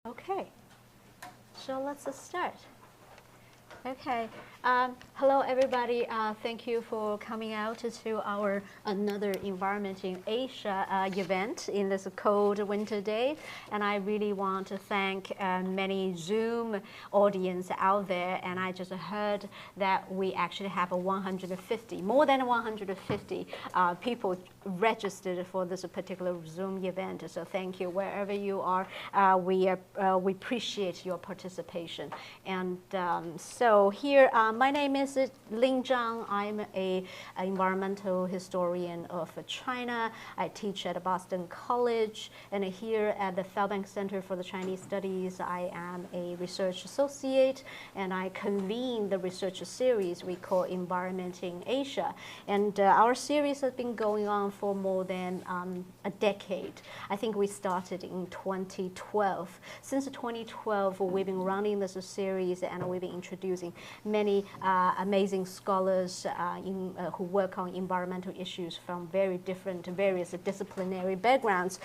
Okay, so let's start. Okay, hello everybody. Thank you for coming out to our another Environment in Asia event in this cold winter day. And I really want to thank many Zoom audience out there. And I just heard that we actually have more than 150 people registered for this particular Zoom event. So thank you wherever you are. We appreciate your participation. And so here, my name is Ling Zhang. I'm an environmental historian of China. I teach at Boston College, and here at the Fairbank Center for the Chinese Studies, I am a research associate, and I convene the research series we call Environment in Asia. And our series has been going on for more than a decade. I think we started in 2012. Since 2012, we've been running this series, and we've been introducing many amazing scholars who work on environmental issues from various disciplinary backgrounds.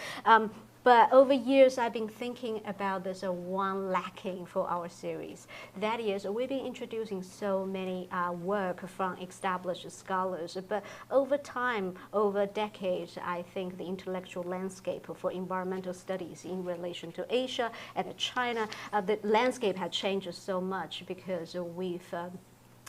But over years, I've been thinking about this one lacking for our series. That is, we've been introducing so many work from established scholars, but over time, over decades, I think the intellectual landscape for environmental studies in relation to Asia and China, the landscape has changed so much because we've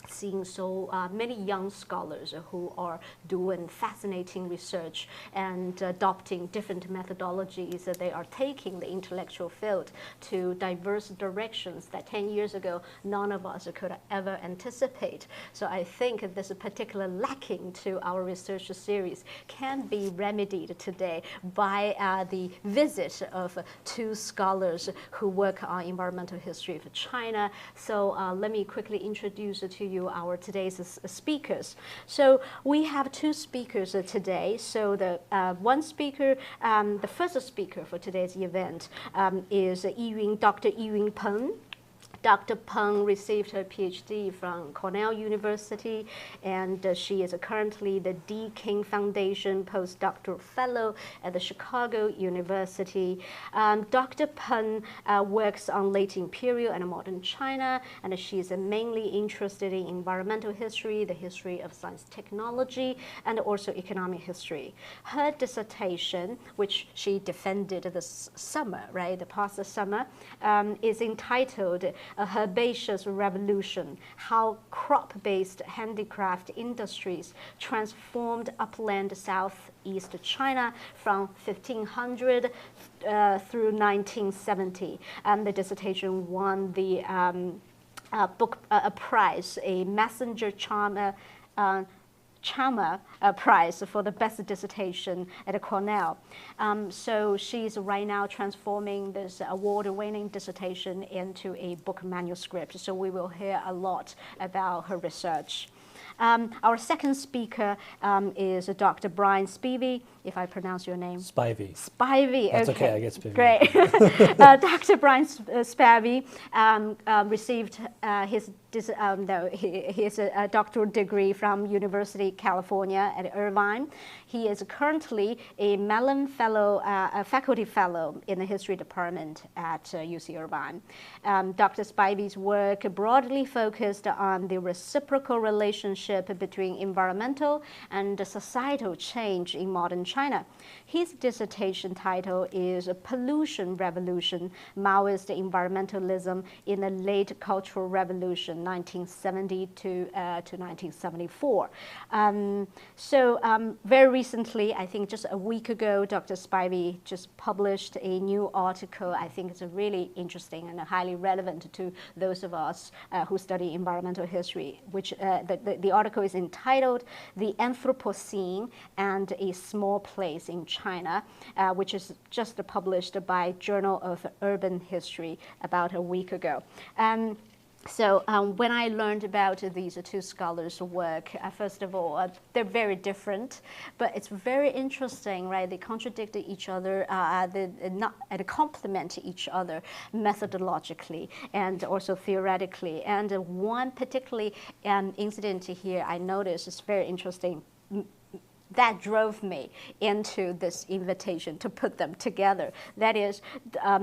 seeing so many young scholars who are doing fascinating research and adopting different methodologies. They are taking the intellectual field to diverse directions that 10 years ago none of us could ever anticipate. So I think this particular lacking to our research series can be remedied today by the visit of two scholars who work on environmental history of China. So let me quickly introduce to you our today's speakers. So we have two speakers today. So the one speaker, the first speaker for today's event is Dr. Yiyun Peng. Dr. Peng received her PhD from Cornell University, and she is currently the D. King Foundation Postdoctoral Fellow at the Chicago University. Dr. Peng works on late imperial and modern China, and she is mainly interested in environmental history, the history of science technology, and also economic history. Her dissertation, which she defended this summer, the past summer, is entitled A Herbaceous Revolution, How Crop-Based Handicraft Industries Transformed Upland Southeast China from 1500 through 1970. And the dissertation won the book prize, a Messenger Charmer Prize for the best dissertation at Cornell. So she's right now transforming this award-winning dissertation into a book manuscript. So we will hear a lot about her research. Our second speaker is Dr. Brian Spivey, if I pronounce your name. Spivey. Spivey, That's okay. I get Spivey. Great. Dr. Brian Spivey received his doctoral degree from University of California at Irvine. He is currently a Mellon fellow, faculty fellow in the history department at UC Irvine. Dr. Spivey's work broadly focused on the reciprocal relationship between environmental and societal change in modern China. His dissertation title is Pollution Revolution, Maoist Environmentalism in the Late Cultural Revolution, 1970 to 1974. Very recently, I think just a week ago, Dr. Spivey just published a new article. I think it's really interesting and highly relevant to those of us who study environmental history, which the article is entitled The Anthropocene and a Small Place in China, which is just published by Journal of Urban History about a week ago. So when I learned about these two scholars' work, first of all, they're very different, but it's very interesting, right? They contradict each other, they complement each other methodologically and also theoretically. And one particularly incident here I noticed is very interesting. That drove me into this invitation to put them together. That is,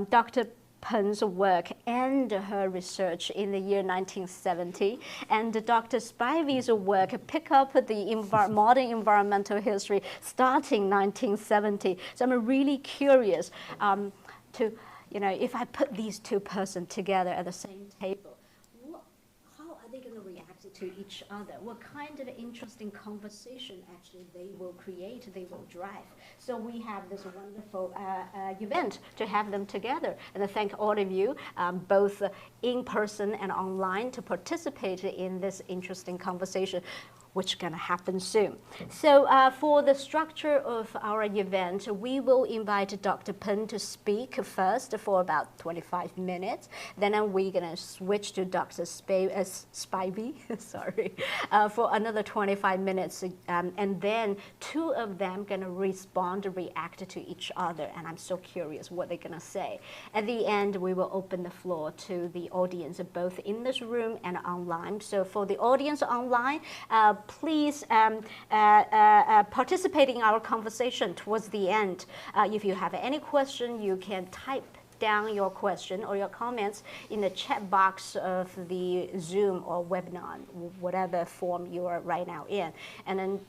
Dr. Peng's work and her research in the year 1970, and Dr. Spivey's work pick up the modern environmental history starting 1970. So I'm really curious to, if I put these two persons together at the same table, how are they going to react to each other? What kind of interesting conversation actually they will create, they will drive? So we have this wonderful event to have them together. And I thank all of you, both in person and online, to participate in this interesting conversation, which is going to happen soon. So for the structure of our event, we will invite Dr. Peng to speak first for about 25 minutes. Then we're going to switch to Dr. Spivey sorry, for another 25 minutes. And then two of them going to respond, react to each other. And I'm so curious what they're going to say. At the end, we will open the floor to the audience, both in this room and online. So for the audience online, please participate in our conversation towards the end. If you have any question, you can type down your question or your comments in the chat box of the Zoom or webinar, whatever form you are right now in. And then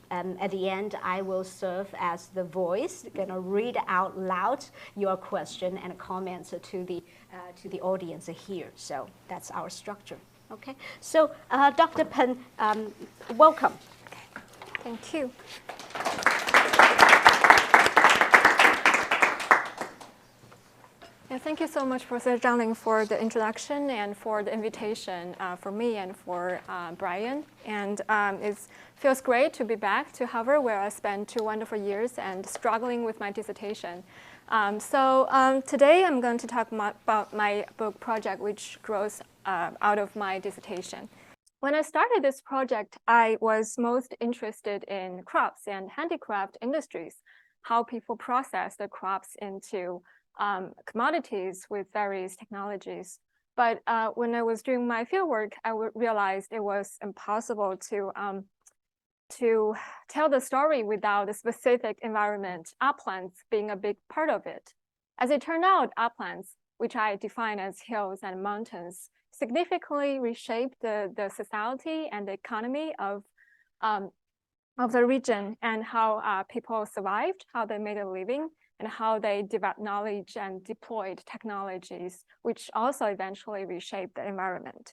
at the end, I will serve as the voice, gonna read out loud your question and comments to the audience here. So that's our structure. Okay, so Dr. Peng, welcome. Thank you. Yeah, thank you so much, Professor Zhang, for the introduction and for the invitation for me and for Brian. And it feels great to be back to Harvard, where I spent 2 wonderful years and struggling with my dissertation. Today I'm going to talk about my book project, which grows out of my dissertation. When I started this project, I was most interested in crops and handicraft industries, how people process the crops into commodities with various technologies. But when I was doing my fieldwork, I realized it was impossible to tell the story without the specific environment, uplands being a big part of it. As it turned out, uplands, which I define as hills and mountains, significantly reshaped the society and the economy of the region, and how people survived, how they made a living, and how they developed knowledge and deployed technologies, which also eventually reshaped the environment.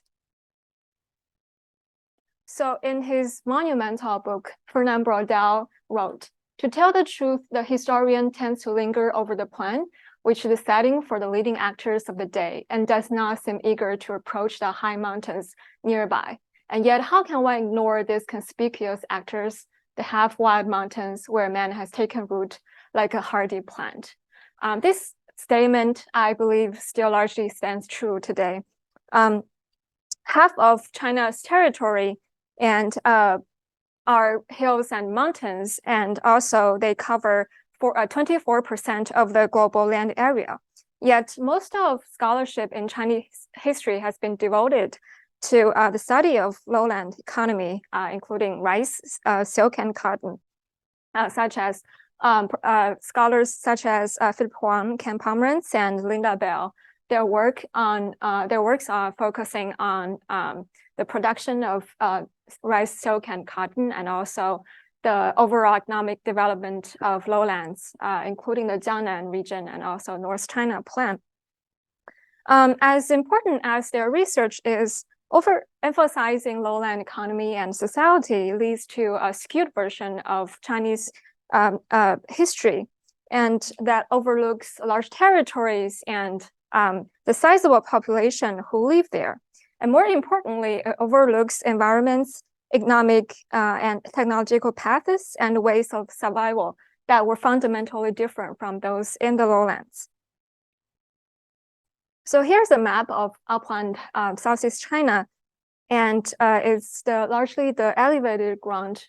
So in his monumental book, Fernand Braudel wrote, "To tell the truth, the historian tends to linger over the plan, which is the setting for the leading actors of the day, and does not seem eager to approach the high mountains nearby. And yet, how can one ignore these conspicuous actors, the half-wild mountains where man has taken root like a hardy plant?" This statement, I believe, still largely stands true today. Half of China's territory and are hills and mountains, and also they cover 24% of the global land area. Yet most of scholarship in Chinese history has been devoted to the study of lowland economy, including rice, silk, and cotton, such as scholars such as Philip Huang, Ken Pomerantz, and Linda Bell. Their works are focusing on the production of rice, silk, and cotton, and also the overall economic development of lowlands, including the Jiangnan region and also North China Plain. As important as their research is, overemphasizing lowland economy and society leads to a skewed version of Chinese history, and that overlooks large territories and the sizable population who live there. And more importantly, it overlooks environments, economic and technological paths, and ways of survival that were fundamentally different from those in the lowlands. So here's a map of upland Southeast China, and it's largely the elevated ground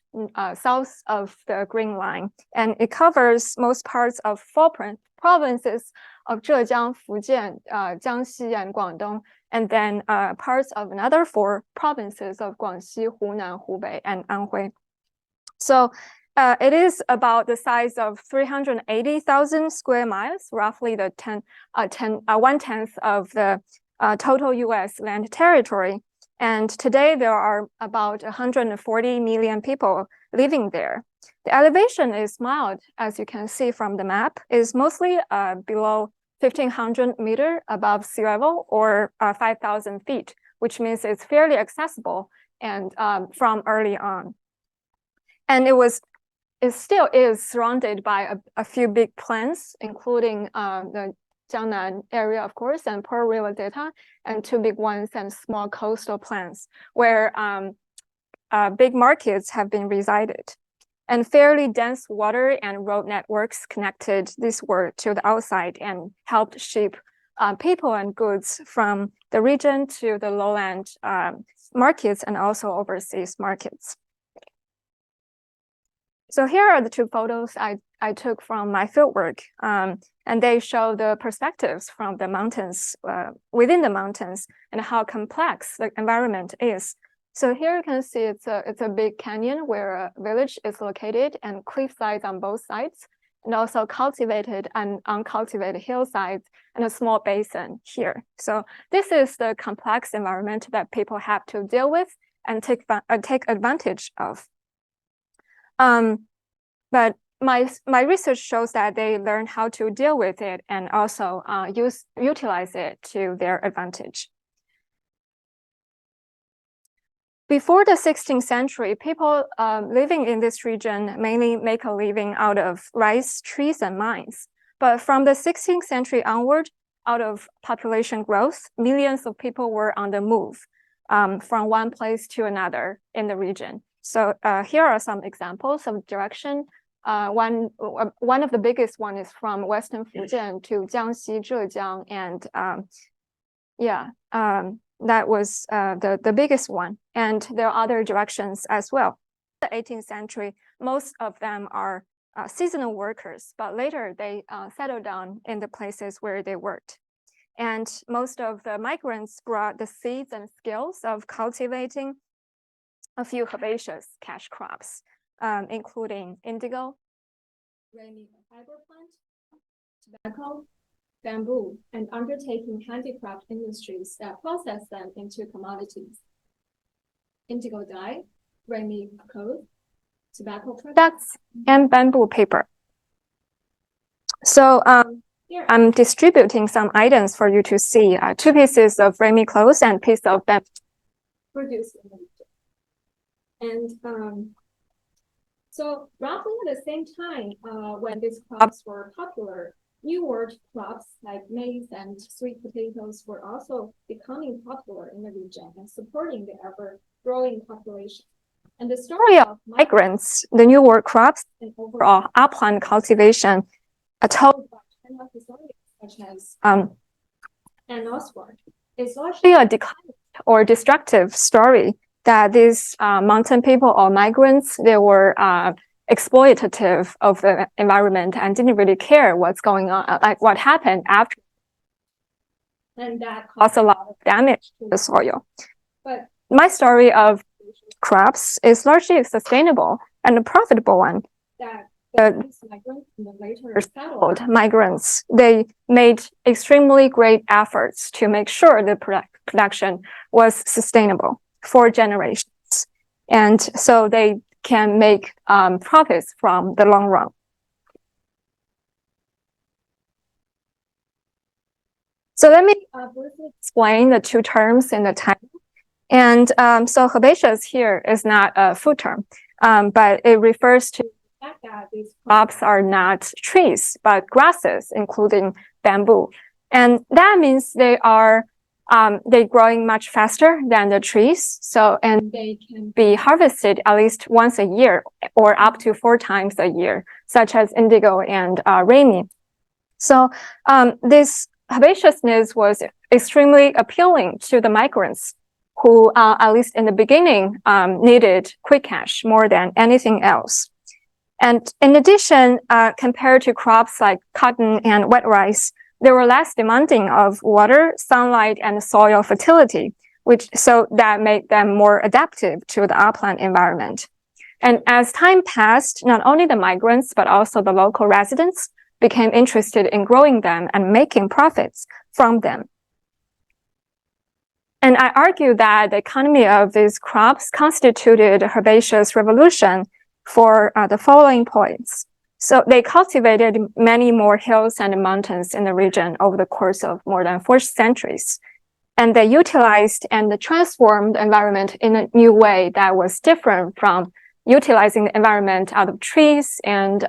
south of the Green Line, and it covers most parts of 4 provinces of Zhejiang, Fujian, Jiangxi, and Guangdong, and then parts of another 4 provinces of Guangxi, Hunan, Hubei, and Anhui. So it is about the size of 380,000 square miles, roughly the 1/10 of the total US land territory. And today there are about 140 million people living there. The elevation is mild, as you can see from the map, is mostly below 1,500 meters above sea level or 5,000 feet, which means it's fairly accessible and from early on. And it still is surrounded by a few big plains, including the Jiangnan area, of course, and Pearl River Delta, and two big ones and small coastal plains where big markets have been resided. And fairly dense water and road networks connected this world to the outside and helped ship people and goods from the region to the lowland markets and also overseas markets. So here are the two photos I took from my fieldwork, and they show the perspectives from the mountains, within the mountains, and how complex the environment is. So here you can see it's a big canyon where a village is located and cliff sides on both sides, and also cultivated and uncultivated hillsides and a small basin here. So this is the complex environment that people have to deal with and take advantage of. But my research shows that they learn how to deal with it and also utilize it to their advantage. Before the 16th century, people living in this region mainly make a living out of rice, trees, and mines. But from the 16th century onward, out of population growth, millions of people were on the move from one place to another in the region. So here are some examples of direction. One of the biggest one is from Western Fujian to Jiangxi, Zhejiang, and that was the biggest one. And there are other directions as well. In the 18th century, most of them are seasonal workers, but later they settled down in the places where they worked. And most of the migrants brought the seeds and skills of cultivating a few herbaceous cash crops, including indigo, fiber plant, tobacco, bamboo, and undertaking handicraft industries that process them into commodities. Indigo dye, Remy cloth, tobacco products, and bamboo paper. So here I'm distributing some items for you to see. 2 pieces of Remy cloth and piece of bamboo produced in the region. And so roughly at the same time, when these crops were popular, New World crops like maize and sweet potatoes were also becoming popular in the region and supporting the ever-growing population. And the story of migrants, the New World crops, and overall upland cultivation are told by China historians such as Anne Oswald is largely a declining or destructive story that these mountain people or migrants, they were exploitative of the environment and didn't really care what's going on, like what happened after. And that caused a lot of damage to the soil. But my story of crops is largely sustainable and a profitable one. That these migrants and the later settled migrants, they made extremely great efforts to make sure the production was sustainable for generations. And so they can make profits from the long run. So let me briefly explain the two terms in the title. And so herbaceous here is not a food term, but it refers to the fact that these crops are not trees, but grasses, including bamboo. And that means they are they're growing much faster than the trees. So, and they can be harvested at least once a year or up to 4 times a year, such as indigo and Remy. So this herbaceousness was extremely appealing to the migrants who, at least in the beginning, needed quick cash more than anything else. And in addition, compared to crops like cotton and wet rice, they were less demanding of water, sunlight, and soil fertility, so that made them more adaptive to the upland environment. And as time passed, not only the migrants, but also the local residents became interested in growing them and making profits from them. And I argue that the economy of these crops constituted a herbaceous revolution for the following points. So they cultivated many more hills and mountains in the region over the course of more than 4 centuries. And they utilized and transformed the environment in a new way that was different from utilizing the environment out of trees and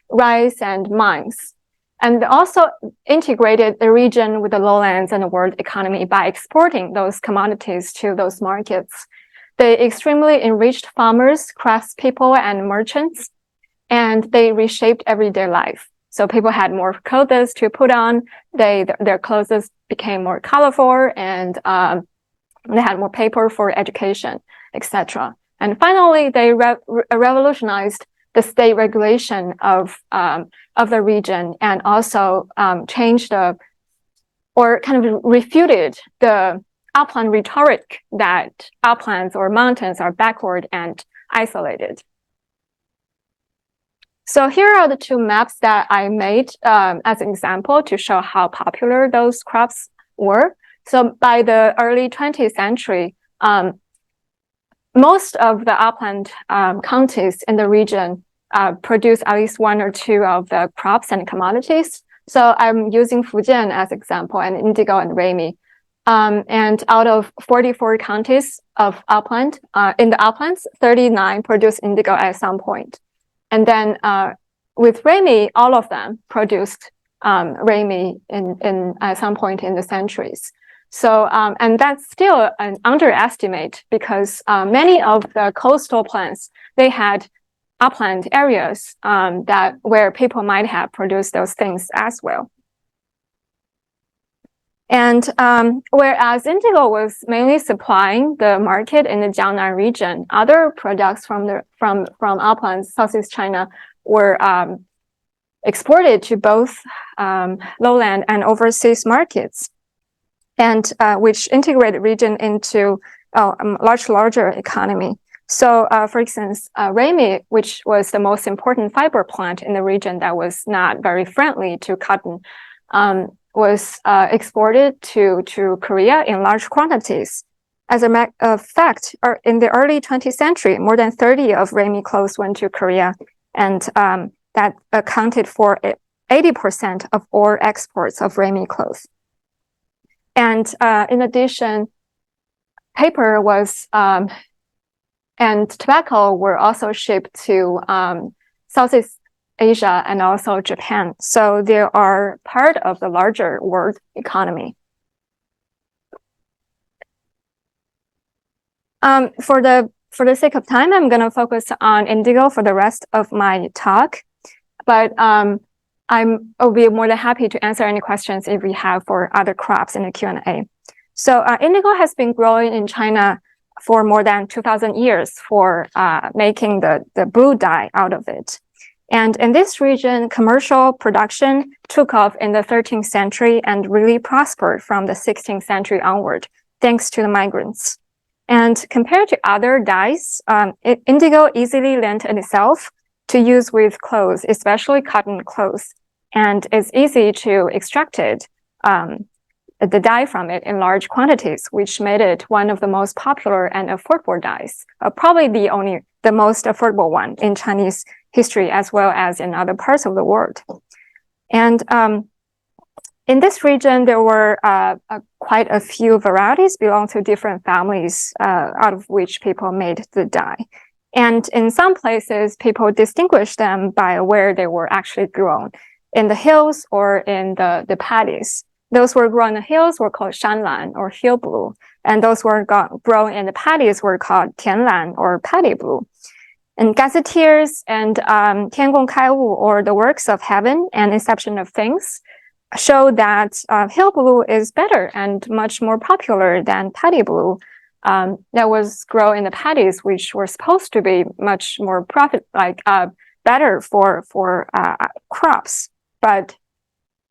rice and mines. And also integrated the region with the lowlands and the world economy by exporting those commodities to those markets. They extremely enriched farmers, craftspeople, and merchants, and they reshaped everyday life. So people had more clothes to put on, their clothes became more colorful, and they had more paper for education, etc. And finally, they revolutionized the state regulation of the region, and also changed or kind of refuted the upland rhetoric that uplands or mountains are backward and isolated. So here are the 2 maps that I made as an example to show how popular those crops were. So by the early 20th century, most of the upland counties in the region produce at least 1 or 2 of the crops and commodities. So I'm using Fujian as example, and indigo and Remy. And out of 44 counties of upland, in the uplands, 39 produce indigo at some point. And then with Remy, all of them produced Remy at some point in the centuries. So, and that's still an underestimate because many of the coastal plants, they had upland areas where people might have produced those things as well. And whereas indigo was mainly supplying the market in the Jiangnan region, other products from uplands, Southeast China, were exported to both lowland and overseas markets, and which integrated region into a larger economy. So, for instance, Remy, which was the most important fiber plant in the region that was not very friendly to cotton, was exported to Korea in large quantities. As a matter of fact, in the early 20th century, more than 30 of Remy clothes went to Korea, and that accounted for 80% of all exports of Remy clothes. And in addition, paper was and tobacco were also shipped to Southeast Asia and also Japan. So they are part of the larger world economy. For the sake of time, I'm going to focus on indigo for the rest of my talk, but I'll be more than happy to answer any questions if we have for other crops in the Q&A. So indigo has been growing in China for more than 2,000 years for making the blue dye out of it. And in this region, commercial production took off in the 13th century and really prospered from the 16th century onward, thanks to the migrants. And compared to other dyes, indigo easily lent itself to use with clothes, especially cotton clothes. And it's easy to extract it, the dye from it in large quantities, which made it one of the most popular and affordable dyes, probably the most affordable one in Chinese history as well as in other parts of the world. And in this region, there were quite a few varieties belong to different families out of which people made the dye. And in some places, people distinguished them by where they were actually grown, in the hills or in the paddies. Those were grown in the hills were called shanlan or hill blue, and those were grown in the paddies were called tianlan or paddy blue. And gazetteers and Tiangong Kaiwu, or the works of heaven and inception of things, show that hill blue is better and much more popular than paddy blue that was grown in the paddies, which were supposed to be much more better for crops. But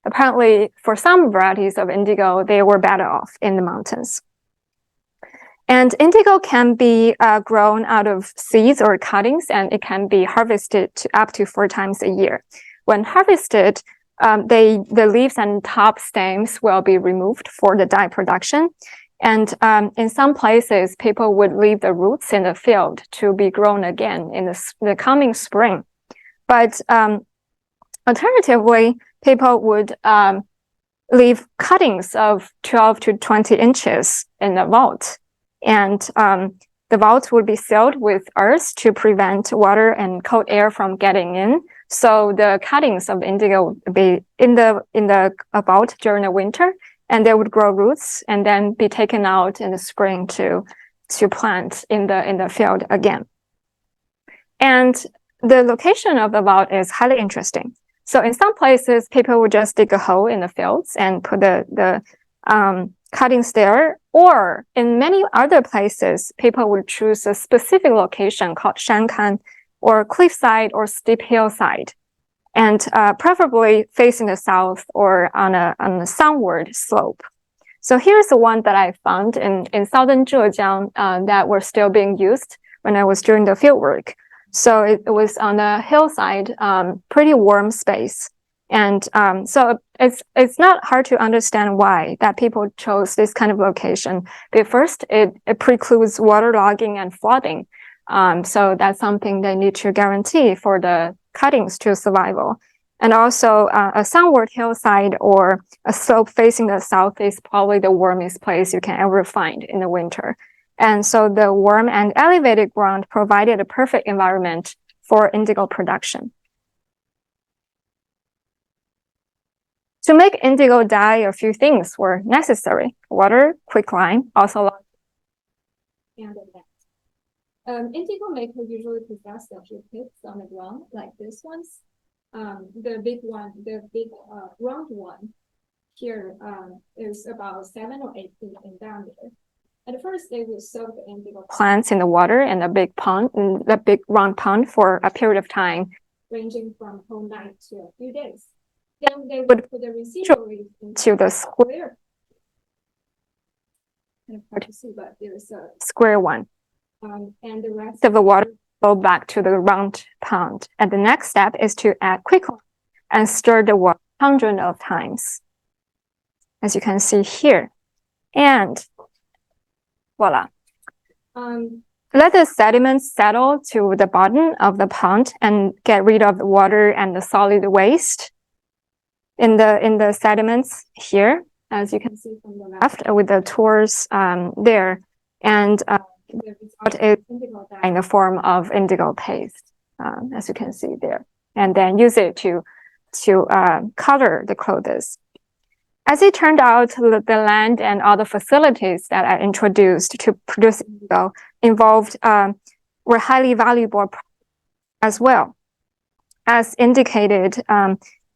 apparently, for some varieties of indigo, they were better off in the mountains. And indigo can be grown out of seeds or cuttings, and it can be harvested up to 4 times a year. When harvested, the leaves and top stems will be removed for the dye production. And in some places, people would leave the roots in the field to be grown again in the coming spring. But alternatively, people would leave cuttings of 12 to 20 inches in the vault. And the vault would be sealed with earth to prevent water and cold air from getting in. So the cuttings of indigo would be in the vault during the winter, and they would grow roots and then be taken out in the spring to plant in the field again. And the location of the vault is highly interesting. So in some places, people would just dig a hole in the fields and put the cuttings there. Or in many other places, people would choose a specific location called shankan, or cliffside or steep hillside, and preferably facing the south or on a sunward slope. So here's the one that I found in southern Zhejiang that were still being used when I was doing the field work. So it was on a hillside, pretty warm space. And so it's not hard to understand why that people chose this kind of location. But first, it precludes waterlogging and flooding. So that's something they need to guarantee for the cuttings to survival. And also a sunward hillside or a slope facing the south is probably the warmest place you can ever find in the winter. And so the warm and elevated ground provided a perfect environment for indigo production. To make indigo dye, a few things were necessary: water, quicklime, also and a net. Indigo makers usually possess a few pits on the ground, like this ones. The big round one here is about 7 or 8 feet in diameter. At first, they would soak the indigo plants in the water in a big pond, in the big round pond, for a period of time, ranging from a whole night to a few days. Then they would put the residual leaves into the square. Kind of hard to see, but there's a square one. And the rest of the water go back to the round pond. And the next step is to add quicklime and stir the water hundreds of times, as you can see here. And voila. Let the sediments settle to the bottom of the pond and get rid of the water and the solid waste in the sediments here, as you can see from the left with the tours there. And the result is indigo dye in the form of indigo paste, as you can see there, and then use it to color the clothes. As it turned out, the land and all the facilities that I introduced to produce indigo involved were highly valuable as well, as indicated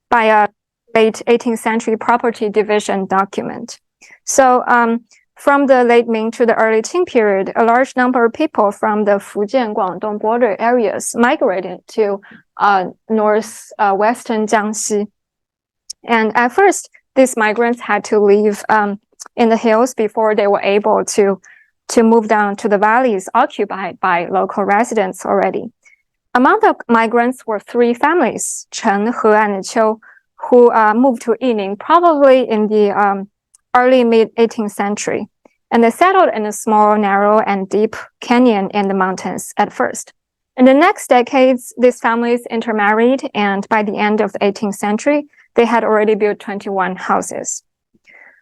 by a late 18th century property division document. So from the late Ming to the early Qing period, a large number of people from the Fujian, Guangdong border areas migrated to northwestern Jiangxi. And at first, these migrants had to live in the hills before they were able to move down to the valleys occupied by local residents already. Among the migrants were 3 families, Chen, He, and Qiu, who moved to Yiyun probably in the early mid-18th century. And they settled in a small, narrow, and deep canyon in the mountains at first. In the next decades, these families intermarried, and by the end of the 18th century, they had already built 21 houses.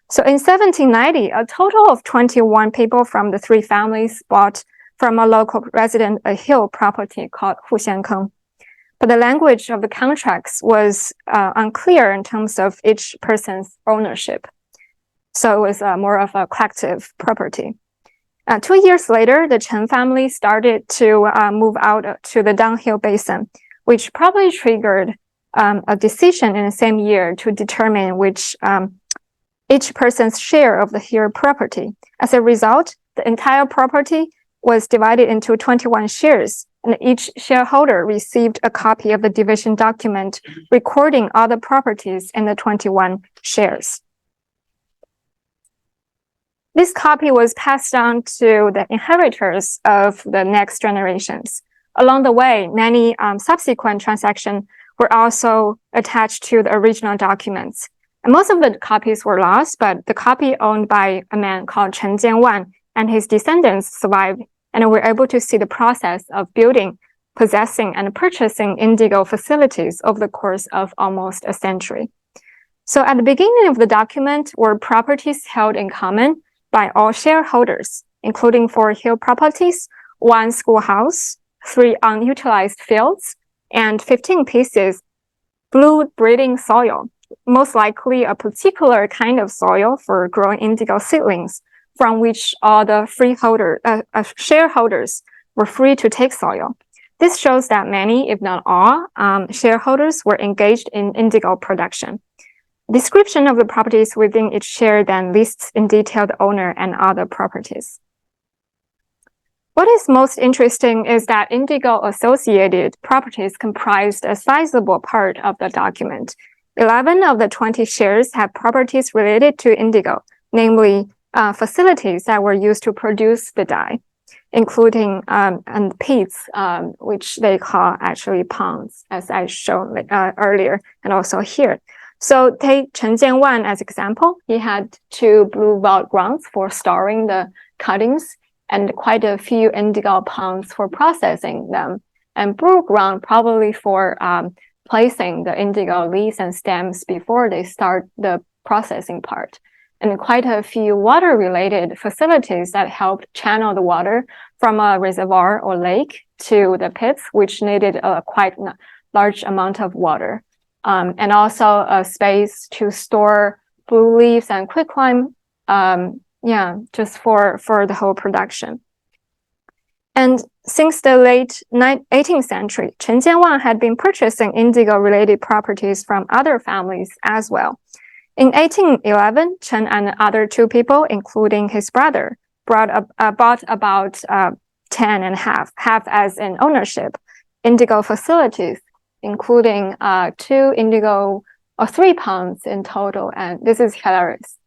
So in 1790, a total of 21 people from the 3 families bought from a local resident a hill property called Huxiankeng. But the language of the contracts was unclear in terms of each person's ownership. So it was more of a collective property. 2 years later, the Chen family started to move out to the downhill basin, which probably triggered a decision in the same year to determine which each person's share of the hill property. As a result, the entire property was divided into 21 shares, and each shareholder received a copy of the division document recording all the properties in the 21 shares. This copy was passed on to the inheritors of the next generations. Along the way, many subsequent transactions were also attached to the original documents. And most of the copies were lost, but the copy owned by a man called Chen Jianwan and his descendants survived, and were able to see the process of building, possessing, and purchasing indigo facilities over the course of almost a century. So at the beginning of the document were properties held in common by all shareholders, including 4 hill properties, 1 schoolhouse, 3 unutilized fields, and 15 pieces blue breeding soil, most likely a particular kind of soil for growing indigo seedlings, from which all the shareholders were free to take soil. This shows that many, if not all, shareholders were engaged in indigo production. Description of the properties within each share then lists in detail the owner and other properties. What is most interesting is that indigo-associated properties comprised a sizable part of the document. 11 of the 20 shares have properties related to indigo, namely facilities that were used to produce the dye, including and pits, which they call actually ponds, as I showed earlier, and also here. So take Chen Jianwan as example. He had 2 blue vault grounds for storing the cuttings and quite a few indigo ponds for processing them, and blue ground probably for placing the indigo leaves and stems before they start the processing part, and quite a few water-related facilities that helped channel the water from a reservoir or lake to the pits, which needed a quite large amount of water, and also a space to store blue leaves and quicklime, just for the whole production. And since the late 18th century, Chen Jianwan had been purchasing indigo-related properties from other families as well. In 1811, Chen and other 2 people, including his brother, bought about 10 and half as in ownership, indigo facilities, including 2 indigo or 3 ponds in total. And this is hilarious.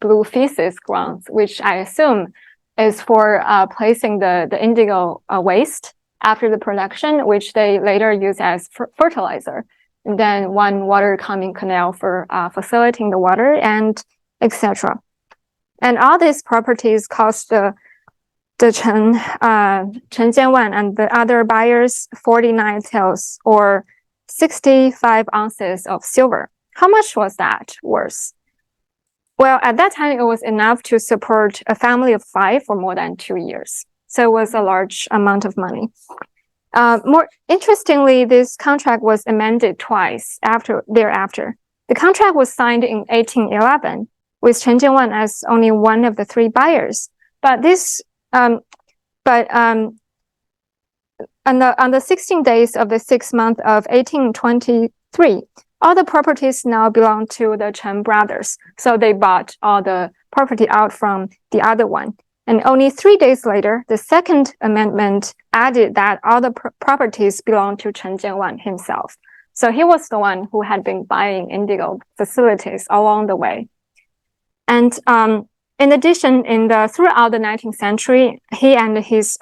Blue feces grounds, which I assume is for placing the indigo waste after the production, which they later use as fertilizer. And then 1 water coming canal for facilitating the water, and etc. And all these properties cost the Chen Jianwan and the other buyers 49 taels or 65 ounces of silver. How much was that worth? Well, at that time, it was enough to support a family of 5 for more than 2 years. So it was a large amount of money. More interestingly, this contract was amended twice thereafter. The contract was signed in 1811 with Chen Jianwan as only one of the 3 buyers. But on the 16 days of the 6th month of 1823, all the properties now belong to the Chen brothers. So they bought all the property out from the other one. And only 3 days later, the 2nd amendment added that all the properties belong to Chen Jianwan himself. So he was the one who had been buying indigo facilities along the way. And in addition, throughout the 19th century, he and his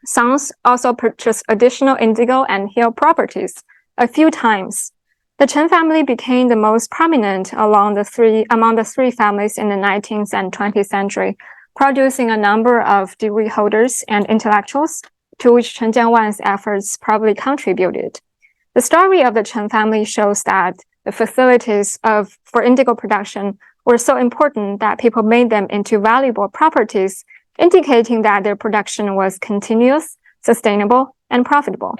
sons also purchased additional indigo and hill properties a few times. The Chen family became the most prominent among the 3 families in the 19th and 20th century, producing a number of degree holders and intellectuals, to which Chen Jianwan's efforts probably contributed. The story of the Chen family shows that the facilities for indigo production were so important that people made them into valuable properties, indicating that their production was continuous, sustainable, and profitable.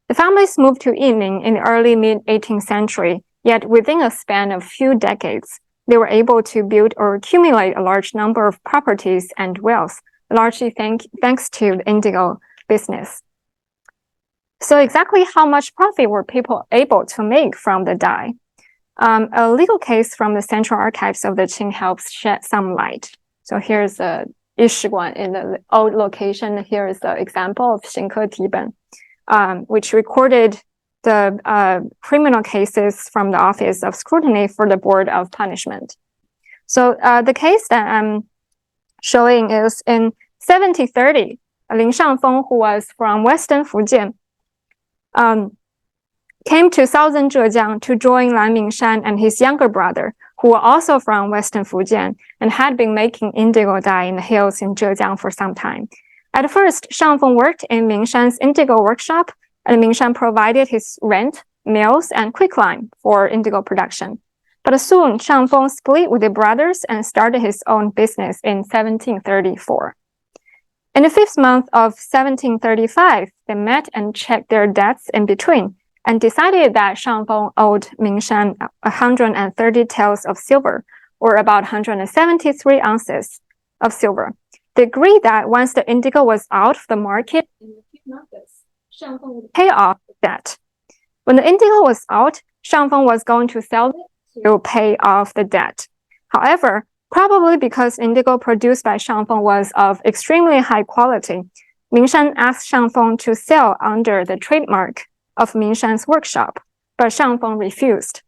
The families moved to Yiyun in the early mid-18th century, yet within a span of few decades, they were able to build or accumulate a large number of properties and wealth, largely thanks to the indigo business. So exactly how much profit were people able to make from the dye? A legal case from the Central Archives of the Qing helps shed some light. So here's the Yishiguan in the old location. Here is the example of Xingke Tiben, which recorded the criminal cases from the Office of Scrutiny for the Board of Punishment. So the case that I'm showing is in 1730, Ling Shangfeng, who was from Western Fujian, came to southern Zhejiang to join Lan Mingshan and his younger brother, who were also from Western Fujian and had been making indigo dye in the hills in Zhejiang for some time. At first, Shangfeng worked in Mingshan's indigo workshop, and Mingshan provided his rent, mills, and quicklime for indigo production. But soon, Shangfeng split with the brothers and started his own business in 1734. In the 5th month of 1735, they met and checked their debts in between, and decided that Shangfeng owed Mingshan 130 taels of silver, or about 173 ounces of silver. They agreed that once the indigo was out of the market in a few months, Shangfeng would pay off the debt. When the indigo was out, Shangfeng was going to sell it to pay off the debt. However, probably because indigo produced by Shangfeng was of extremely high quality, Mingshan asked Shangfeng to sell under the trademark of Mingshan's workshop, but Shangfeng refused.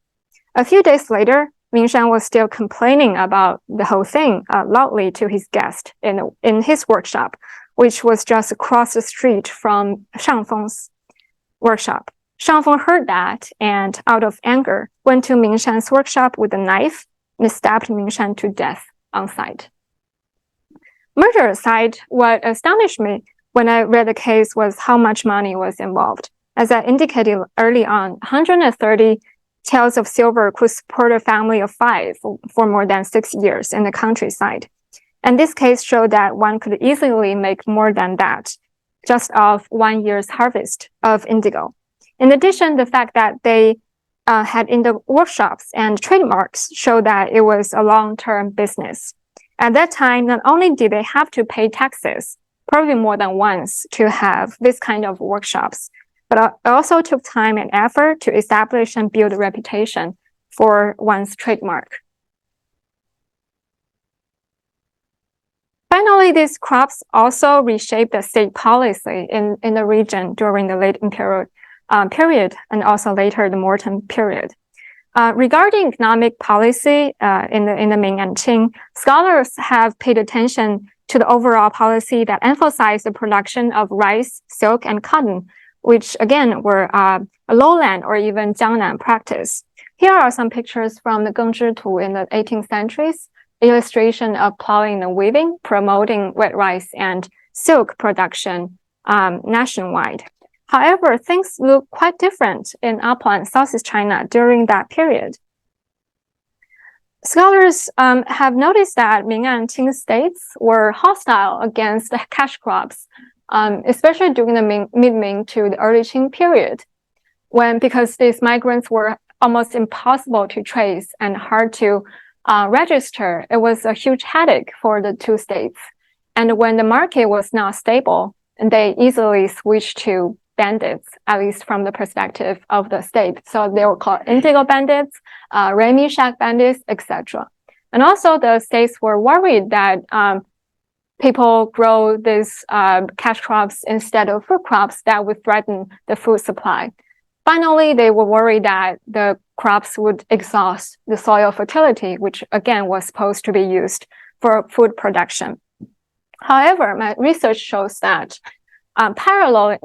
A few days later, Mingshan was still complaining about the whole thing loudly to his guest in his workshop, which was just across the street from Shangfeng's workshop. Shangfeng heard that and, out of anger, went to Mingshan's workshop with a knife and stabbed Mingshan to death on sight. Murder aside, what astonished me when I read the case was how much money was involved. As I indicated early on, 130 taels of silver could support a family of 5 for more than 6 years in the countryside. And this case showed that one could easily make more than that, just off 1 year's harvest of indigo. In addition, the fact that they had indigo workshops and trademarks showed that it was a long-term business. At that time, not only did they have to pay taxes, probably more than once, to have this kind of workshops, but it also took time and effort to establish and build a reputation for one's trademark. Finally, these crops also reshaped the state policy in the region during the late imperial period and also later the Morton period. Regarding economic policy in the Ming and Qing, scholars have paid attention to the overall policy that emphasized the production of rice, silk, and cotton, which again were a lowland or even Jiangnan practice. Here are some pictures from the Gengzhi Tu in the 18th centuries, illustration of plowing and weaving, promoting wet rice and silk production nationwide. However, things look quite different in upland Southeast China during that period. Scholars have noticed that Ming and Qing states were hostile against cash crops, especially during the mid-Ming to the early Qing period, because these migrants were almost impossible to trace and hard to register. It was a huge headache for the two states. And when the market was not stable, they easily switched to bandits, at least from the perspective of the state. So they were called indigo bandits, Remy Shack bandits, etc. And also the states were worried that people grow these cash crops instead of fruit crops that would threaten the food supply. Finally, they were worried that the crops would exhaust the soil fertility, which again was supposed to be used for food production. However, my research shows that paralleling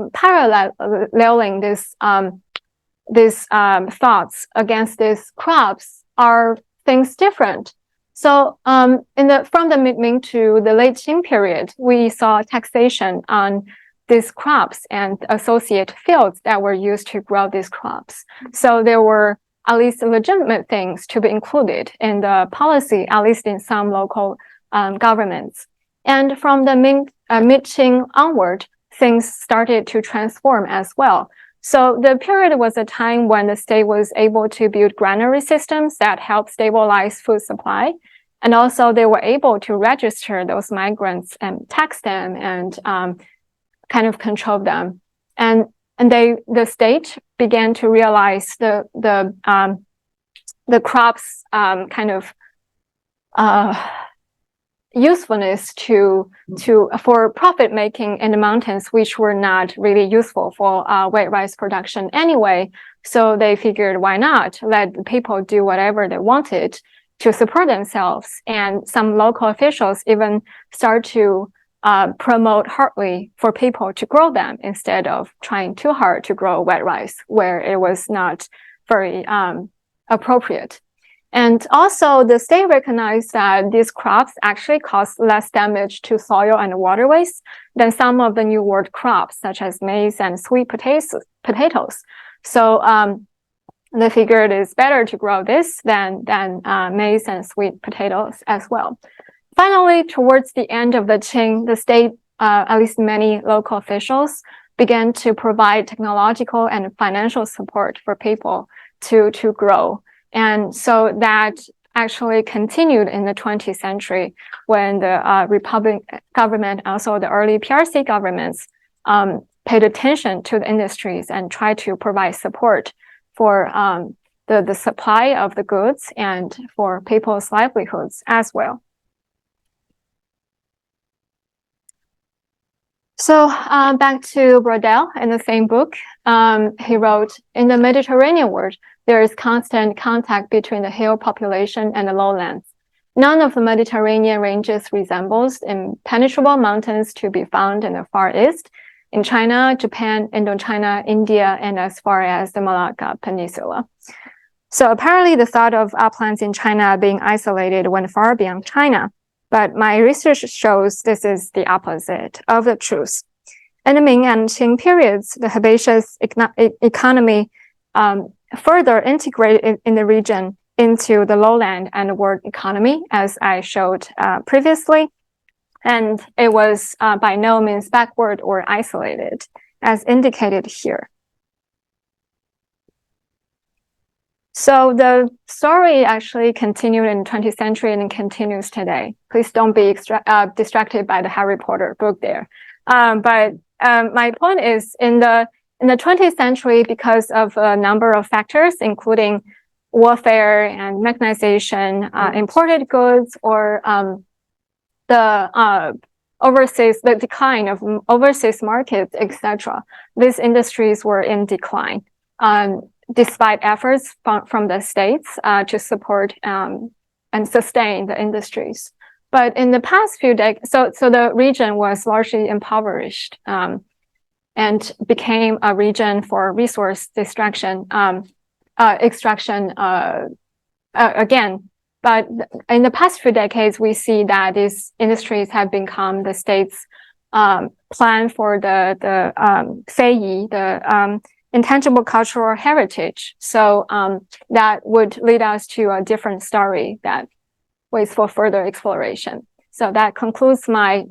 these thoughts against these crops are things different. So from the mid-Ming to the late Qing period, we saw taxation on these crops and associated fields that were used to grow these crops. So there were at least legitimate things to be included in the policy, at least in some local governments. And from the mid-Qing onward, things started to transform as well. So the period was a time when the state was able to build granary systems that helped stabilize food supply. And also they were able to register those migrants and tax them and kind of control them. And the state began to realize the crops kind of usefulness for profit making in the mountains, which were not really useful for wet rice production anyway. So they figured, why not let the people do whatever they wanted to support themselves. And some local officials even start to promote hardly for people to grow them instead of trying too hard to grow wet rice where it was not very appropriate. And also the state recognized that these crops actually cause less damage to soil and waterways than some of the New World crops, such as maize and sweet potatoes. So they figured it's better to grow this than maize and sweet potatoes as well. Finally, towards the end of the Qing, the state, at least many local officials, began to provide technological and financial support for people to grow. And so that actually continued in the 20th century when the Republic government, also the early PRC governments, paid attention to the industries and tried to provide support for the supply of the goods and for people's livelihoods as well. So back to Brodel in the same book, he wrote, in the Mediterranean world, there is constant contact between the hill population and the lowlands. None of the Mediterranean ranges resembles impenetrable mountains to be found in the Far East, in China, Japan, Indochina, India, and as far as the Malacca Peninsula. So apparently the thought of uplands in China being isolated went far beyond China, but my research shows this is the opposite of the truth. In the Ming and Qing periods, the herbaceous economy further integrated in the region into the lowland and the world economy, as I showed previously. And it was by no means backward or isolated, as indicated here. So the story actually continued in the 20th century and continues today. Please don't be distracted by the Harry Potter book there. But my point is, in the 20th century, because of a number of factors, including warfare and mechanization, imported goods, or the decline of overseas markets, etc., these industries were in decline, despite efforts from the states to support and sustain the industries. But in the past few decades, so the region was largely impoverished and became a region for resource extraction again. But in the past few decades, we see that these industries have become the state's plan for the Feiyi, the intangible cultural heritage. So that would lead us to a different story that waits for further exploration. So that concludes my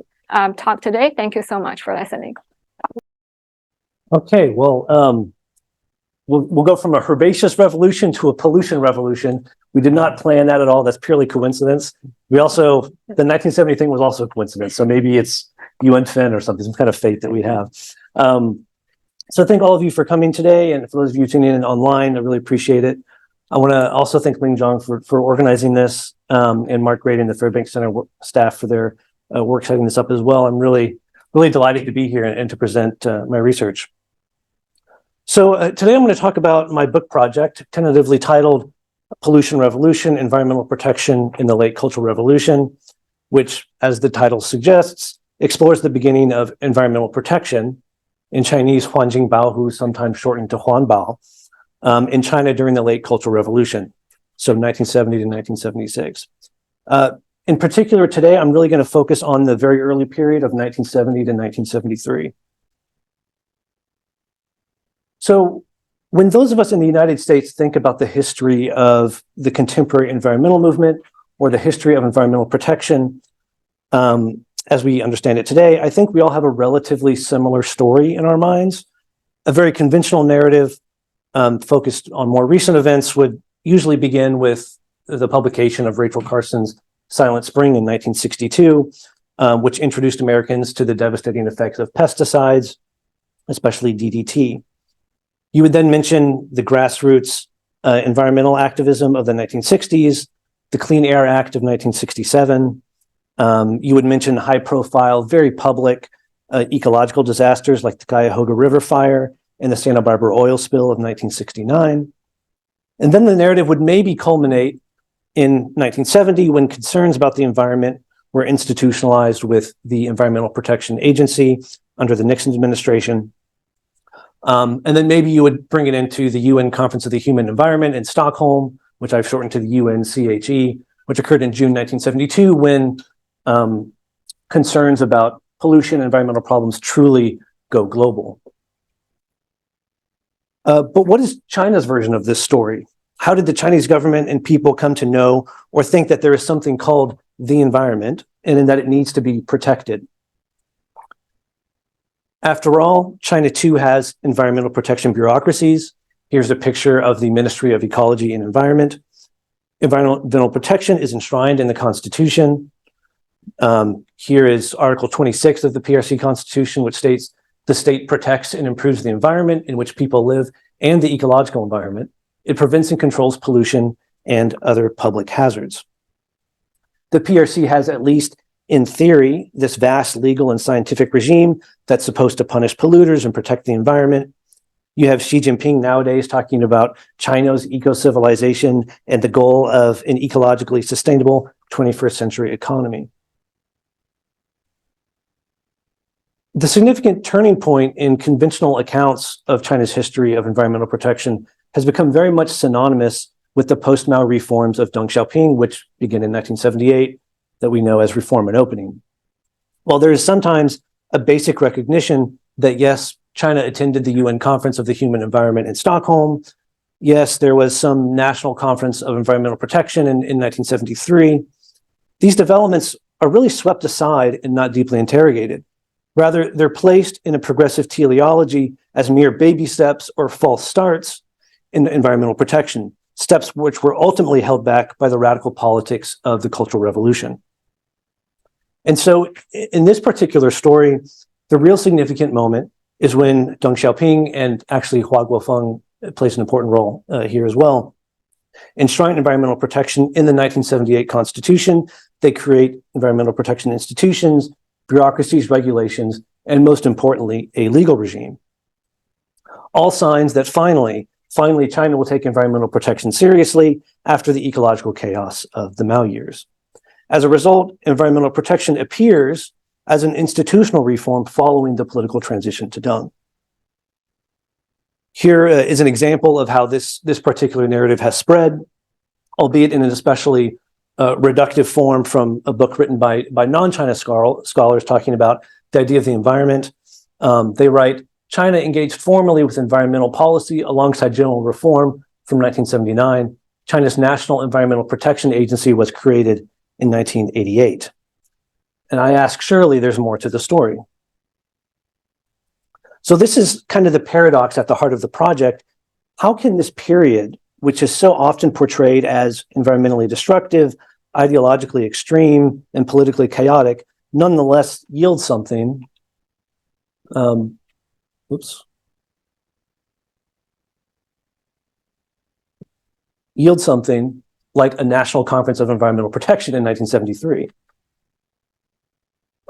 talk today. Thank you so much for listening. Okay, well, we'll go from a herbaceous revolution to a pollution revolution. We did not plan that at all. That's purely coincidence. We also, the 1970 thing was also a coincidence. So maybe it's Yiyun Peng or something, some kind of fate that we have. So thank all of you for coming today. And for those of you tuning in online, I really appreciate it. I want to also thank Ling Zhang for organizing this and Mark Grady and the Fairbank Center staff for their work setting this up as well. I'm really delighted to be here and to present my research. So today I'm going to talk about my book project, tentatively titled Pollution Revolution, Environmental Protection in the Late Cultural Revolution, which, as the title suggests, explores the beginning of environmental protection, in Chinese Huanjing Baohu, sometimes shortened to Huanbao, in China during the late Cultural Revolution, so 1970 to 1976. In particular, today, I'm really going to focus on the very early period of 1970 to 1973. So when those of us in the United States think about the history of the contemporary environmental movement or the history of environmental protection, as we understand it today, I think we all have a relatively similar story in our minds. A very conventional narrative focused on more recent events would usually begin with the publication of Rachel Carson's Silent Spring in 1962, which introduced Americans to the devastating effects of pesticides, especially DDT. You would then mention the grassroots environmental activism of the 1960s, the Clean Air Act of 1967. You would mention high-profile, very public ecological disasters like the Cuyahoga River fire and the Santa Barbara oil spill of 1969. And then the narrative would maybe culminate in 1970 when concerns about the environment were institutionalized with the Environmental Protection Agency under the Nixon administration. And then maybe you would bring it into the UN Conference of the Human Environment in Stockholm, which I've shortened to the UNCHE, which occurred in June 1972 when concerns about pollution and environmental problems truly go global. But what is China's version of this story? How did the Chinese government and people come to know or think that there is something called the environment and in that it needs to be protected? After all, China too has environmental protection bureaucracies. Here's a picture of the Ministry of Ecology and Environment. Environmental protection is enshrined in the Constitution. Here is Article 26 of the PRC Constitution, which states the state protects and improves the environment in which people live and the ecological environment. It prevents and controls pollution and other public hazards. The PRC has, at least in theory, this vast legal and scientific regime that's supposed to punish polluters and protect the environment. You have Xi Jinping nowadays talking about China's eco-civilization and the goal of an ecologically sustainable 21st century economy. The significant turning point in conventional accounts of China's history of environmental protection has become very much synonymous with the post-Mao reforms of Deng Xiaoping, which began in 1978, that we know as Reform and Opening. While there is sometimes a basic recognition that yes, China attended the UN Conference of the Human Environment in Stockholm, yes, there was some National Conference of Environmental Protection in 1973, these developments are really swept aside and not deeply interrogated. Rather, they're placed in a progressive teleology as mere baby steps or false starts in environmental protection, steps which were ultimately held back by the radical politics of the Cultural Revolution. And so in this particular story, the real significant moment is when Deng Xiaoping, and actually Hua Guofeng plays an important role here as well, enshrine environmental protection in the 1978 Constitution. They create environmental protection institutions, bureaucracies, regulations, and most importantly, a legal regime. All signs that finally, China will take environmental protection seriously after the ecological chaos of the Mao years. As a result, environmental protection appears as an institutional reform following the political transition to Deng. Here is an example of how this particular narrative has spread, albeit in an especially reductive form from a book written by non-China scholars talking about the idea of the environment. They write, China engaged formally with environmental policy alongside general reform from 1979. China's National Environmental Protection Agency was created in 1988. And I ask, surely there's more to the story. So this is kind of the paradox at the heart of the project. How can this period, which is so often portrayed as environmentally destructive, ideologically extreme, and politically chaotic, nonetheless yield something? Yield something like a National Conference of Environmental Protection in 1973.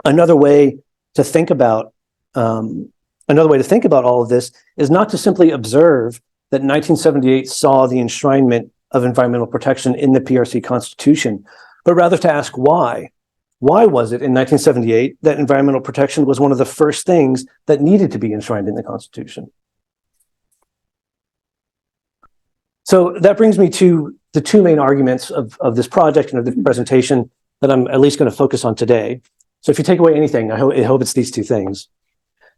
Another way to think about all of this is not to simply observe that 1978 saw the enshrinement of environmental protection in the PRC Constitution, but rather to ask why. Why was it in 1978 that environmental protection was one of the first things that needed to be enshrined in the Constitution? So that brings me to the two main arguments of this project and of this presentation that I'm at least going to focus on today. So if you take away anything, I hope it's these two things.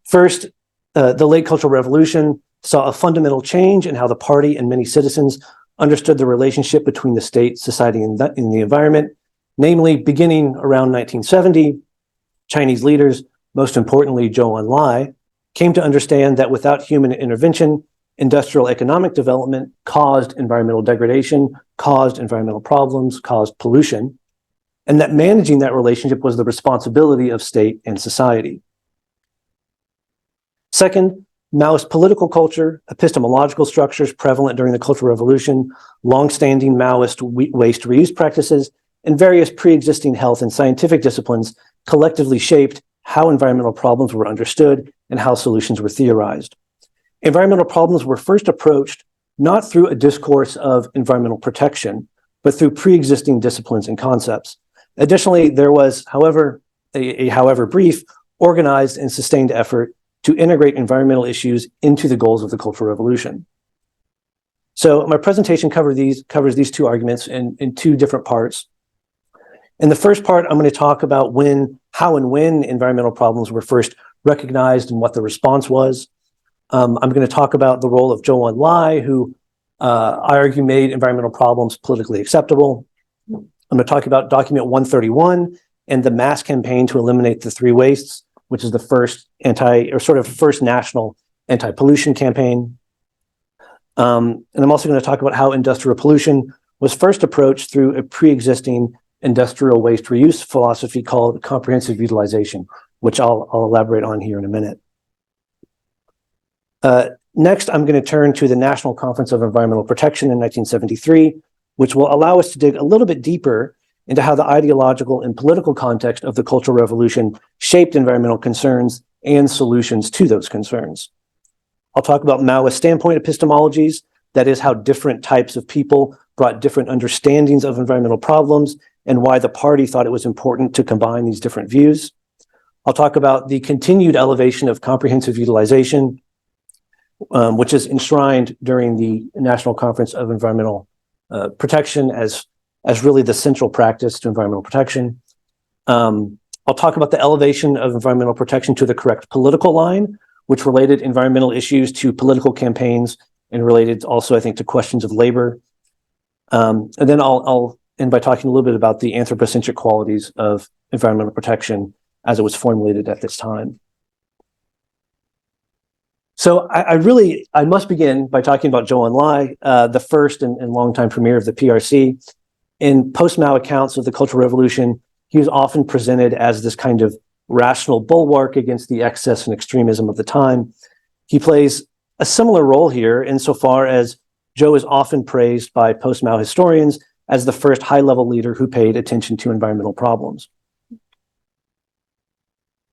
First, the late Cultural Revolution saw a fundamental change in how the party and many citizens understood the relationship between the state, society, and the environment. Namely, beginning around 1970, Chinese leaders, most importantly Zhou Enlai, came to understand that without human intervention, industrial economic development caused environmental degradation, caused environmental problems, caused pollution, and that managing that relationship was the responsibility of state and society. Second, Maoist political culture, epistemological structures prevalent during the Cultural Revolution, long-standing Maoist waste reuse practices, and various pre-existing health and scientific disciplines collectively shaped how environmental problems were understood and how solutions were theorized. Environmental problems were first approached not through a discourse of environmental protection, but through pre-existing disciplines and concepts. Additionally, there was, however, however brief, organized and sustained effort to integrate environmental issues into the goals of the Cultural Revolution. So my presentation covers these two arguments in two different parts. In the first part, I'm going to talk about how and when environmental problems were first recognized and what the response was. I'm going to talk about the role of Zhou Enlai, who I argue made environmental problems politically acceptable. I'm going to talk about document 131 and the mass campaign to eliminate the three wastes, which is the first first national anti-pollution campaign. And I'm also going to talk about how industrial pollution was first approached through a pre-existing industrial waste reuse philosophy called comprehensive utilization, which I'll elaborate on here in a minute. Next, I'm going to turn to the National Conference of Environmental Protection in 1973, which will allow us to dig a little bit deeper into how the ideological and political context of the Cultural Revolution shaped environmental concerns and solutions to those concerns. I'll talk about Maoist standpoint epistemologies, that is how different types of people brought different understandings of environmental problems and why the party thought it was important to combine these different views. I'll talk about the continued elevation of comprehensive utilization, which is enshrined during the National Conference of Environmental Protection as really the central practice to environmental protection. I'll talk about the elevation of environmental protection to the correct political line, which related environmental issues to political campaigns and related also, I think, to questions of labor. And then I'll end by talking a little bit about the anthropocentric qualities of environmental protection as it was formulated at this time. So I must begin by talking about Zhou Enlai, the first and longtime premier of the PRC. In post-Mao accounts of the Cultural Revolution, he was often presented as this kind of rational bulwark against the excess and extremism of the time. He plays a similar role here insofar as Zhou is often praised by post-Mao historians as the first high-level leader who paid attention to environmental problems.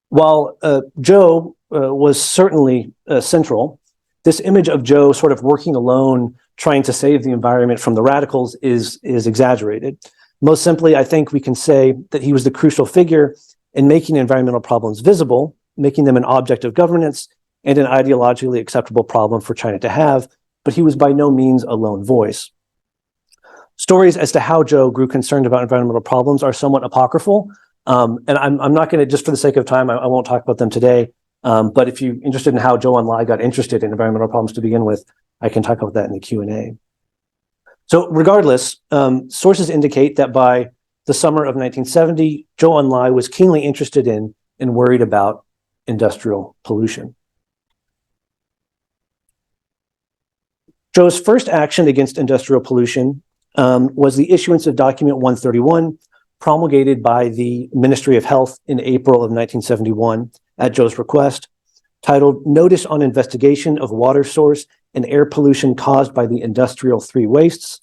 While Zhou was certainly central, this image of Zhou sort of working alone, trying to save the environment from the radicals is exaggerated. Most simply, I think we can say that he was the crucial figure in making environmental problems visible, making them an object of governance and an ideologically acceptable problem for China to have, but he was by no means a lone voice. Stories as to how Zhou grew concerned about environmental problems are somewhat apocryphal, and I'm not going to, just for the sake of time, I won't talk about them today, but if you're interested in how Zhou Enlai got interested in environmental problems to begin with, I can talk about that in the Q&A. So regardless, sources indicate that by the summer of 1970, Zhou Enlai was keenly interested in and worried about industrial pollution. Zhou's first action against industrial pollution was the issuance of document 131, promulgated by the Ministry of Health in April of 1971 at Zhou's request, titled Notice on Investigation of Water Source and Air Pollution Caused by the Industrial Three Wastes.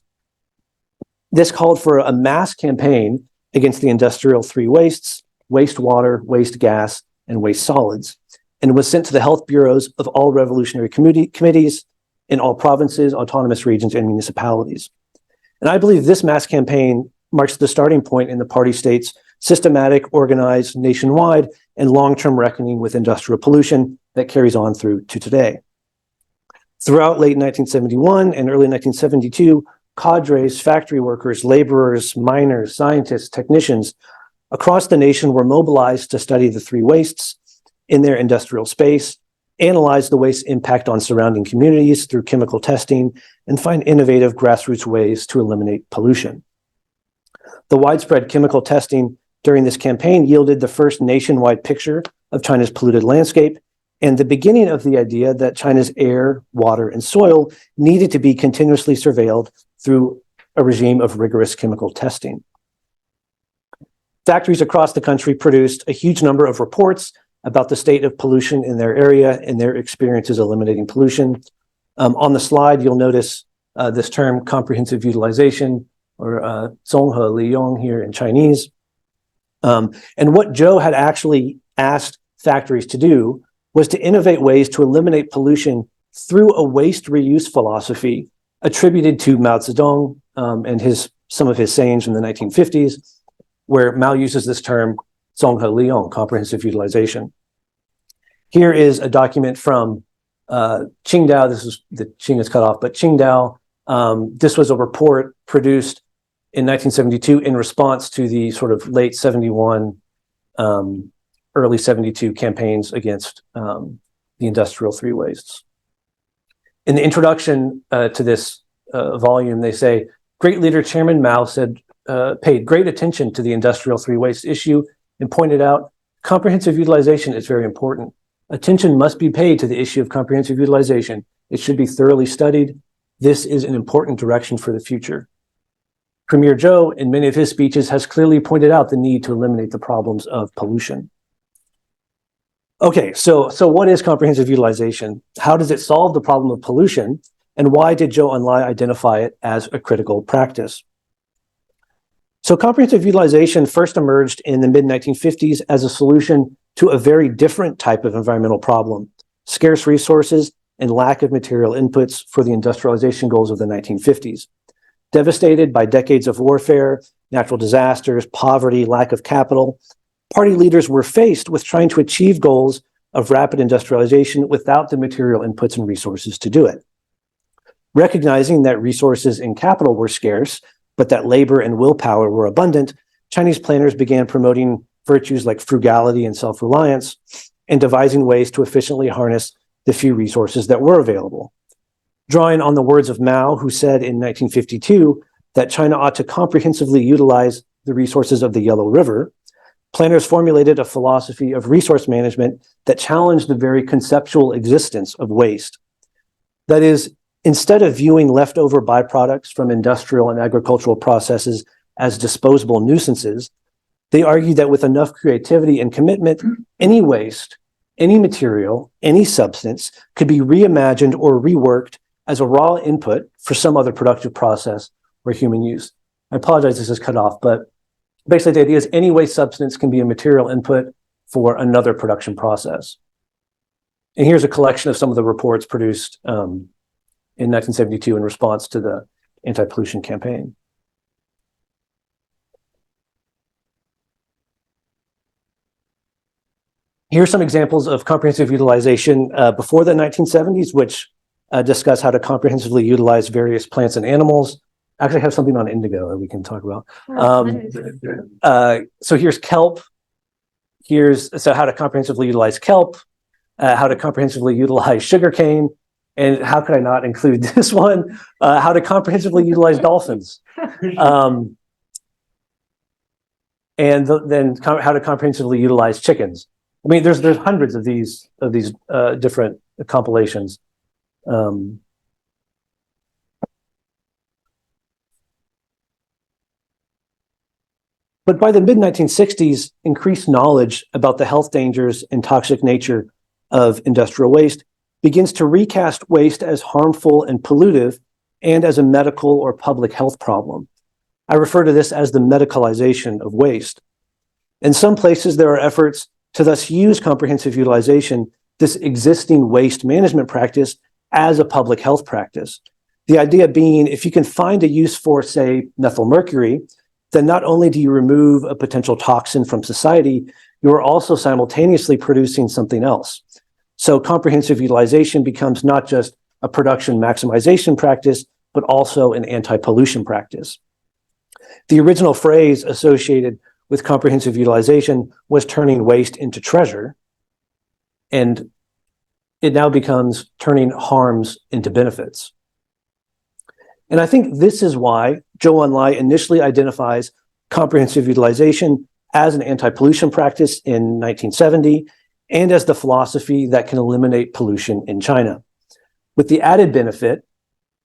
This called for a mass campaign against the industrial three wastes: wastewater, waste gas, and waste solids, and was sent to the health bureaus of all revolutionary committees in all provinces, autonomous regions, and municipalities. And I believe this mass campaign marks the starting point in the party state's systematic, organized, nationwide, and long-term reckoning with industrial pollution that carries on through to today. Throughout late 1971 and early 1972, cadres, factory workers, laborers, miners, scientists, technicians across the nation were mobilized to study the three wastes in their industrial space, analyze the waste's impact on surrounding communities through chemical testing, and find innovative grassroots ways to eliminate pollution. The widespread chemical testing during this campaign yielded the first nationwide picture of China's polluted landscape and the beginning of the idea that China's air, water, and soil needed to be continuously surveilled through a regime of rigorous chemical testing. Factories across the country produced a huge number of reports about the state of pollution in their area and their experiences eliminating pollution. On the slide, you'll notice this term comprehensive utilization, or 综合利用 here in Chinese. And what Zhou had actually asked factories to do was to innovate ways to eliminate pollution through a waste reuse philosophy attributed to Mao Zedong and his some of his sayings from the 1950s, where Mao uses this term, 综合利用, comprehensive utilization. Here is a document from Qingdao. This is the Qing is cut off, but Qingdao. This was a report produced in 1972 in response to the sort of late 71, early 72 campaigns against the industrial three wastes. In the introduction to this volume, they say, great leader Chairman Mao paid great attention to the industrial three waste issue and pointed out comprehensive utilization is very important. Attention must be paid to the issue of comprehensive utilization. It should be thoroughly studied. This is an important direction for the future. Premier Zhou, in many of his speeches, has clearly pointed out the need to eliminate the problems of pollution. Okay, so what is comprehensive utilization? How does it solve the problem of pollution? And why did Zhou Enlai identify it as a critical practice? So comprehensive utilization first emerged in the mid-1950s as a solution to a very different type of environmental problem, scarce resources and lack of material inputs for the industrialization goals of the 1950s. Devastated by decades of warfare, natural disasters, poverty, lack of capital, party leaders were faced with trying to achieve goals of rapid industrialization without the material inputs and resources to do it. Recognizing that resources and capital were scarce, but that labor and willpower were abundant, Chinese planners began promoting virtues like frugality and self-reliance and devising ways to efficiently harness the few resources that were available. Drawing on the words of Mao, who said in 1952 that China ought to comprehensively utilize the resources of the Yellow River, planners formulated a philosophy of resource management that challenged the very conceptual existence of waste. That is, instead of viewing leftover byproducts from industrial and agricultural processes as disposable nuisances, they argued that with enough creativity and commitment, any waste, any material, any substance could be reimagined or reworked as a raw input for some other productive process or human use. I apologize, this is cut off, but basically the idea is any waste substance can be a material input for another production process. And here's a collection of some of the reports produced in 1972 in response to the anti-pollution campaign. Here are some examples of comprehensive utilization before the 1970s, which discuss how to comprehensively utilize various plants and animals. I actually have something on indigo that we can talk about. So here's kelp. So how to comprehensively utilize kelp, how to comprehensively utilize sugarcane, and how could I not include this one? How to comprehensively utilize dolphins. And then how to comprehensively utilize chickens. I mean, there's hundreds of these different compilations. But by the mid-1960s, increased knowledge about the health dangers and toxic nature of industrial waste begins to recast waste as harmful and pollutive and as a medical or public health problem. I refer to this as the medicalization of waste. In some places, there are efforts to thus use comprehensive utilization, this existing waste management practice, as a public health practice. The idea being, if you can find a use for, say, methyl mercury, then not only do you remove a potential toxin from society, you are also simultaneously producing something else. So comprehensive utilization becomes not just a production maximization practice, but also an anti-pollution practice. The original phrase associated with comprehensive utilization was turning waste into treasure, and it now becomes turning harms into benefits. And I think this is why Zhou Enlai initially identifies comprehensive utilization as an anti-pollution practice in 1970 and as the philosophy that can eliminate pollution in China, with the added benefit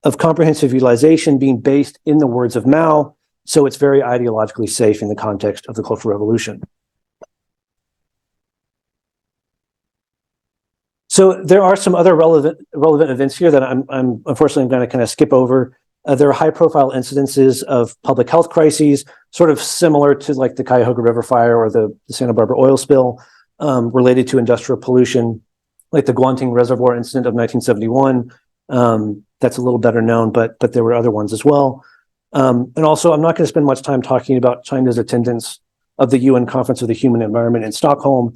of comprehensive utilization being based in the words of Mao, so it's very ideologically safe in the context of the Cultural Revolution. So there are some other relevant events here that I'm unfortunately going to kind of skip over. There are high-profile incidences of public health crises, sort of similar to like the Cuyahoga River fire or the Santa Barbara oil spill, related to industrial pollution, like the Guanting Reservoir incident of 1971. That's a little better known, but there were other ones as well. And also, I'm not going to spend much time talking about China's attendance of the UN Conference of the Human Environment in Stockholm,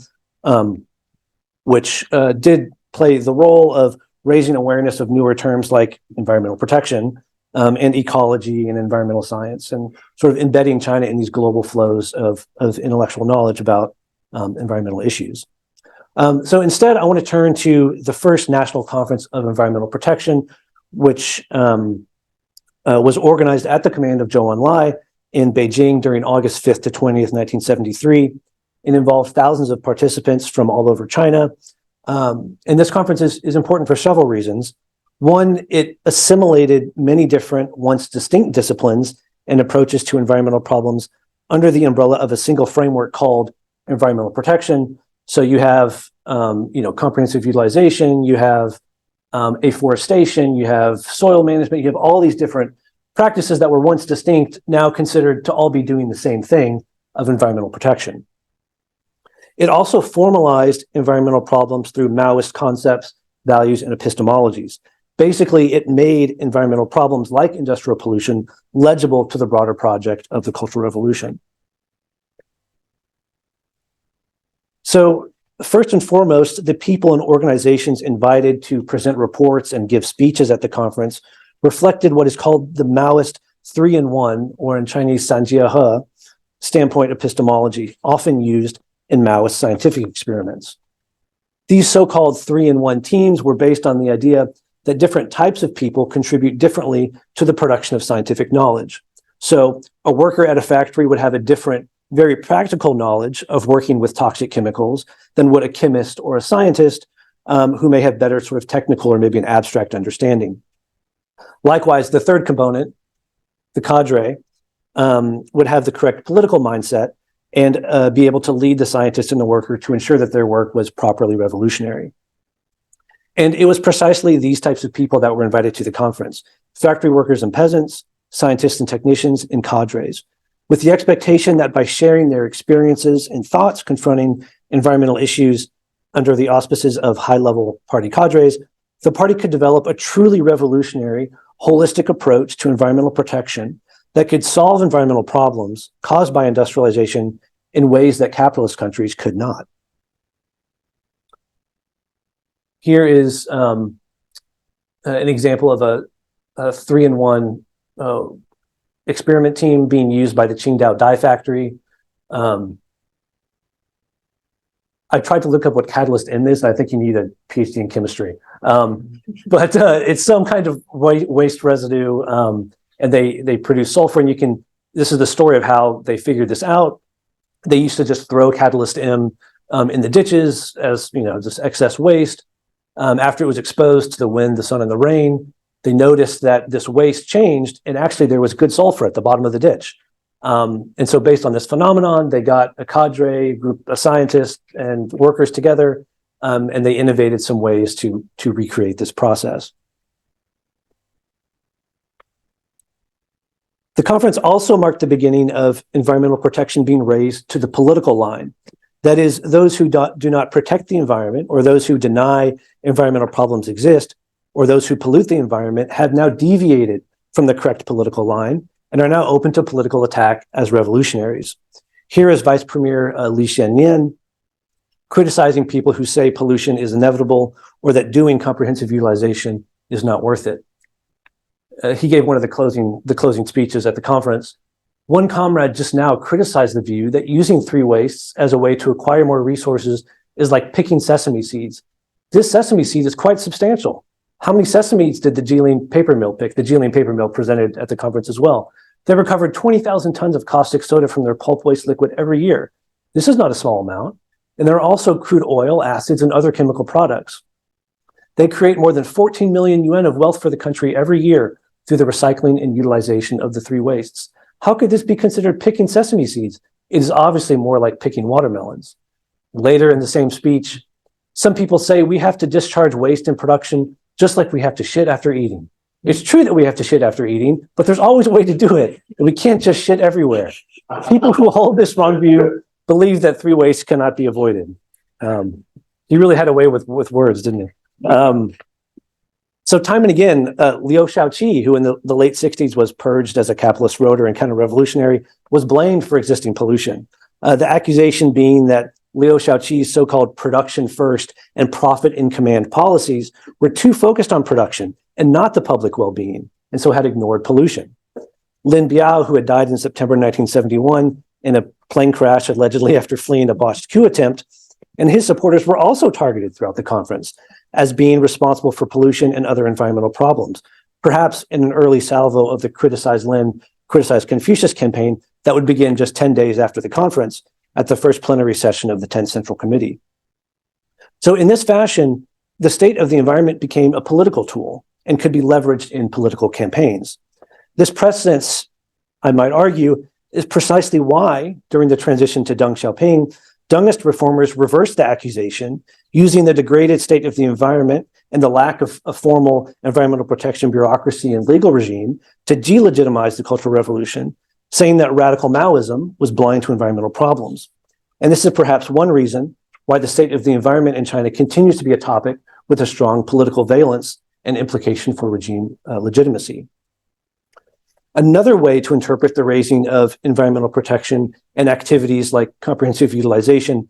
which did play the role of raising awareness of newer terms like environmental protection and ecology and environmental science, and sort of embedding China in these global flows of intellectual knowledge about environmental issues. So instead, I want to turn to the first National Conference of Environmental Protection, which was organized at the command of Zhou Enlai in Beijing during August 5th to 20th, 1973. It involved thousands of participants from all over China. And this conference is important for several reasons. One, it assimilated many different, once distinct disciplines and approaches to environmental problems under the umbrella of a single framework called environmental protection. So you have, comprehensive utilization, you have afforestation, you have soil management, you have all these different practices that were once distinct, now considered to all be doing the same thing of environmental protection. It also formalized environmental problems through Maoist concepts, values, and epistemologies. Basically, it made environmental problems like industrial pollution legible to the broader project of the Cultural Revolution. So first and foremost, the people and organizations invited to present reports and give speeches at the conference reflected what is called the Maoist 3-in-1, or in Chinese, Sanjia He, standpoint epistemology, often used in Maoist scientific experiments. These so-called 3-in-1 teams were based on the idea that different types of people contribute differently to the production of scientific knowledge. So a worker at a factory would have a different, very practical knowledge of working with toxic chemicals than would a chemist or a scientist who may have better sort of technical or maybe an abstract understanding. Likewise, the third component, the cadre, would have the correct political mindset and be able to lead the scientist and the worker to ensure that their work was properly revolutionary. And it was precisely these types of people that were invited to the conference: factory workers and peasants, scientists and technicians, and cadres, with the expectation that by sharing their experiences and thoughts confronting environmental issues under the auspices of high-level party cadres, the party could develop a truly revolutionary, holistic approach to environmental protection that could solve environmental problems caused by industrialization in ways that capitalist countries could not. Here is an example of a 3-in-1 experiment team being used by the Qingdao dye factory. I tried to look up what catalyst M is. I think you need a PhD in chemistry. But it's some kind of waste residue, and they produce sulfur. And this is the story of how they figured this out. They used to just throw catalyst M in the ditches as, just excess waste. After it was exposed to the wind, the sun, and the rain, they noticed that this waste changed, and actually there was good sulfur at the bottom of the ditch. And so based on this phenomenon, they got a cadre group of scientists and workers together, and they innovated some ways to recreate this process. The conference also marked the beginning of environmental protection being raised to the political line. That is, those who do not protect the environment, or those who deny environmental problems exist, or those who pollute the environment, have now deviated from the correct political line and are now open to political attack as revolutionaries. Here is Vice Premier Li Xianyan criticizing people who say pollution is inevitable or that doing comprehensive utilization is not worth it. He gave one of the closing speeches at the conference. One comrade just now criticized the view that using 3 wastes as a way to acquire more resources is like picking sesame seeds. This sesame seed is quite substantial. How many sesame seeds did the Jilin paper mill pick? The Jilin paper mill presented at the conference as well. They recovered 20,000 tons of caustic soda from their pulp waste liquid every year. This is not a small amount. And there are also crude oil, acids, and other chemical products. They create more than 14 million yuan of wealth for the country every year through the recycling and utilization of the 3 wastes. How could this be considered picking sesame seeds? It is obviously more like picking watermelons. Later in the same speech, some people say we have to discharge waste in production just like we have to shit after eating. It's true that we have to shit after eating, but there's always a way to do it. And we can't just shit everywhere. People who hold this wrong view believe that 3 wastes cannot be avoided. He really had a way with words, didn't he? So time and again, Liu Shaoqi, who in the late 60s was purged as a capitalist roader and counter-revolutionary, was blamed for existing pollution. The accusation being that Liu Shaoqi's so-called production first and profit in command policies were too focused on production and not the public well-being, and so had ignored pollution. Lin Biao, who had died in September 1971 in a plane crash allegedly after fleeing a botched coup attempt, and his supporters were also targeted throughout the conference as being responsible for pollution and other environmental problems, perhaps in an early salvo of the Criticize Lin, Criticize Confucius campaign that would begin just 10 days after the conference at the first plenary session of the 10th Central Committee. So in this fashion, the state of the environment became a political tool and could be leveraged in political campaigns. This precedence, I might argue, is precisely why, during the transition to Deng Xiaoping, Dengist reformers reversed the accusation, using the degraded state of the environment and the lack of a formal environmental protection bureaucracy and legal regime to delegitimize the Cultural Revolution, saying that radical Maoism was blind to environmental problems. And this is perhaps one reason why the state of the environment in China continues to be a topic with a strong political valence and implication for regime legitimacy. Another way to interpret the raising of environmental protection and activities like comprehensive utilization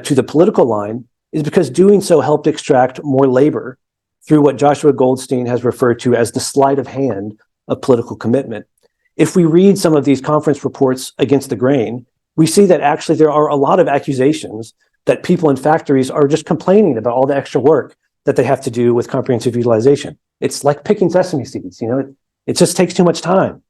to the political line is because doing so helped extract more labor through what Joshua Goldstein has referred to as the sleight of hand of political commitment. If we read some of these conference reports against the grain, we see that actually there are a lot of accusations that people in factories are just complaining about all the extra work that they have to do with comprehensive utilization. It's like picking sesame seeds, it just takes too much time.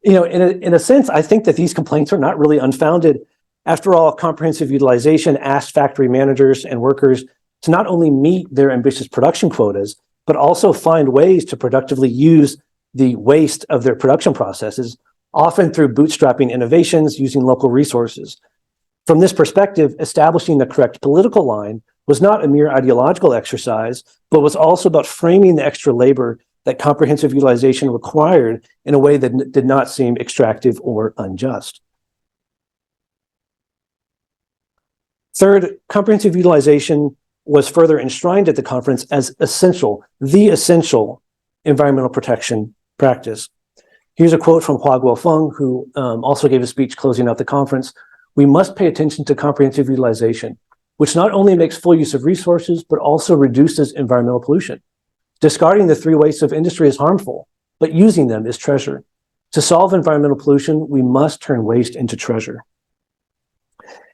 In a sense, I think that these complaints are not really unfounded. After all, comprehensive utilization asked factory managers and workers to not only meet their ambitious production quotas, but also find ways to productively use the waste of their production processes, often through bootstrapping innovations using local resources. From this perspective, establishing the correct political line was not a mere ideological exercise, but was also about framing the extra labor that comprehensive utilization required in a way that did not seem extractive or unjust. Third, comprehensive utilization was further enshrined at the conference as essential, the essential environmental protection practice. Here's a quote from Hua Guofeng, who also gave a speech closing out the conference. "We must pay attention to comprehensive utilization, which not only makes full use of resources, but also reduces environmental pollution. Discarding the three wastes of industry is harmful, but using them is treasure. To solve environmental pollution, we must turn waste into treasure."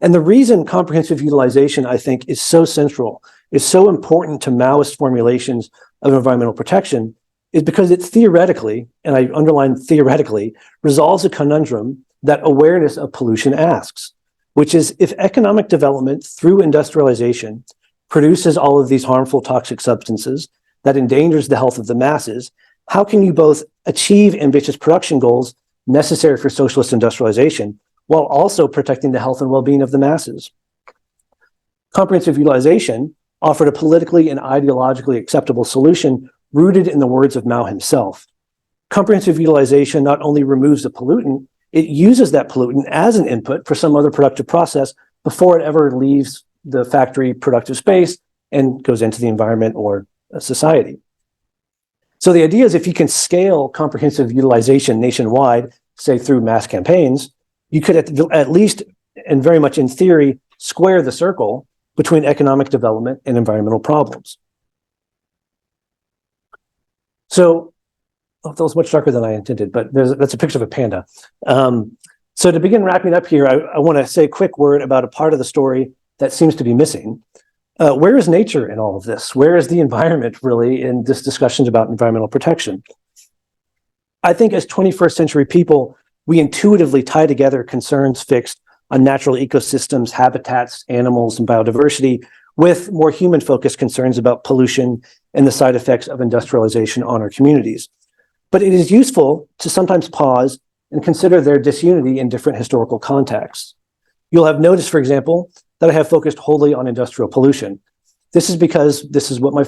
And the reason comprehensive utilization, I think, is so central, is so important to Maoist formulations of environmental protection, is because it theoretically, and I underline theoretically, resolves a conundrum that awareness of pollution asks, which is if economic development through industrialization produces all of these harmful toxic substances that endangers the health of the masses, how can you both achieve ambitious production goals necessary for socialist industrialization while also protecting the health and well-being of the masses? Comprehensive utilization offered a politically and ideologically acceptable solution rooted in the words of Mao himself. Comprehensive utilization not only removes the pollutant, it uses that pollutant as an input for some other productive process before it ever leaves the factory productive space and goes into the environment or society. So the idea is if you can scale comprehensive utilization nationwide, say through mass campaigns, you could at least, and very much in theory, square the circle between economic development and environmental problems. So, that was much darker than I intended, but that's a picture of a panda. So to begin wrapping up here, I want to say a quick word about a part of the story that seems to be missing. Where is nature in all of this? Where is the environment really in this discussion about environmental protection? I think as 21st century people, we intuitively tie together concerns fixed on natural ecosystems, habitats, animals, and biodiversity with more human-focused concerns about pollution and the side effects of industrialization on our communities. But it is useful to sometimes pause and consider their disunity in different historical contexts. You'll have noticed, for example, that I have focused wholly on industrial pollution. This is because this is what my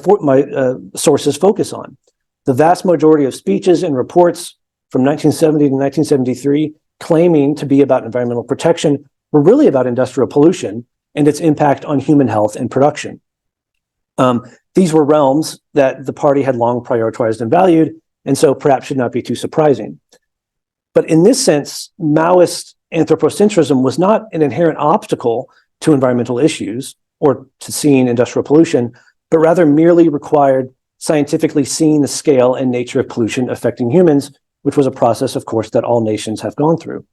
sources focus on. The vast majority of speeches and reports from 1970 to 1973 claiming to be about environmental protection were really about industrial pollution and its impact on human health and production. These were realms that the party had long prioritized and valued, and so perhaps should not be too surprising. But in this sense, Maoist anthropocentrism was not an inherent obstacle to environmental issues or to seeing industrial pollution, but rather merely required scientifically seeing the scale and nature of pollution affecting humans, which was a process, of course, that all nations have gone through.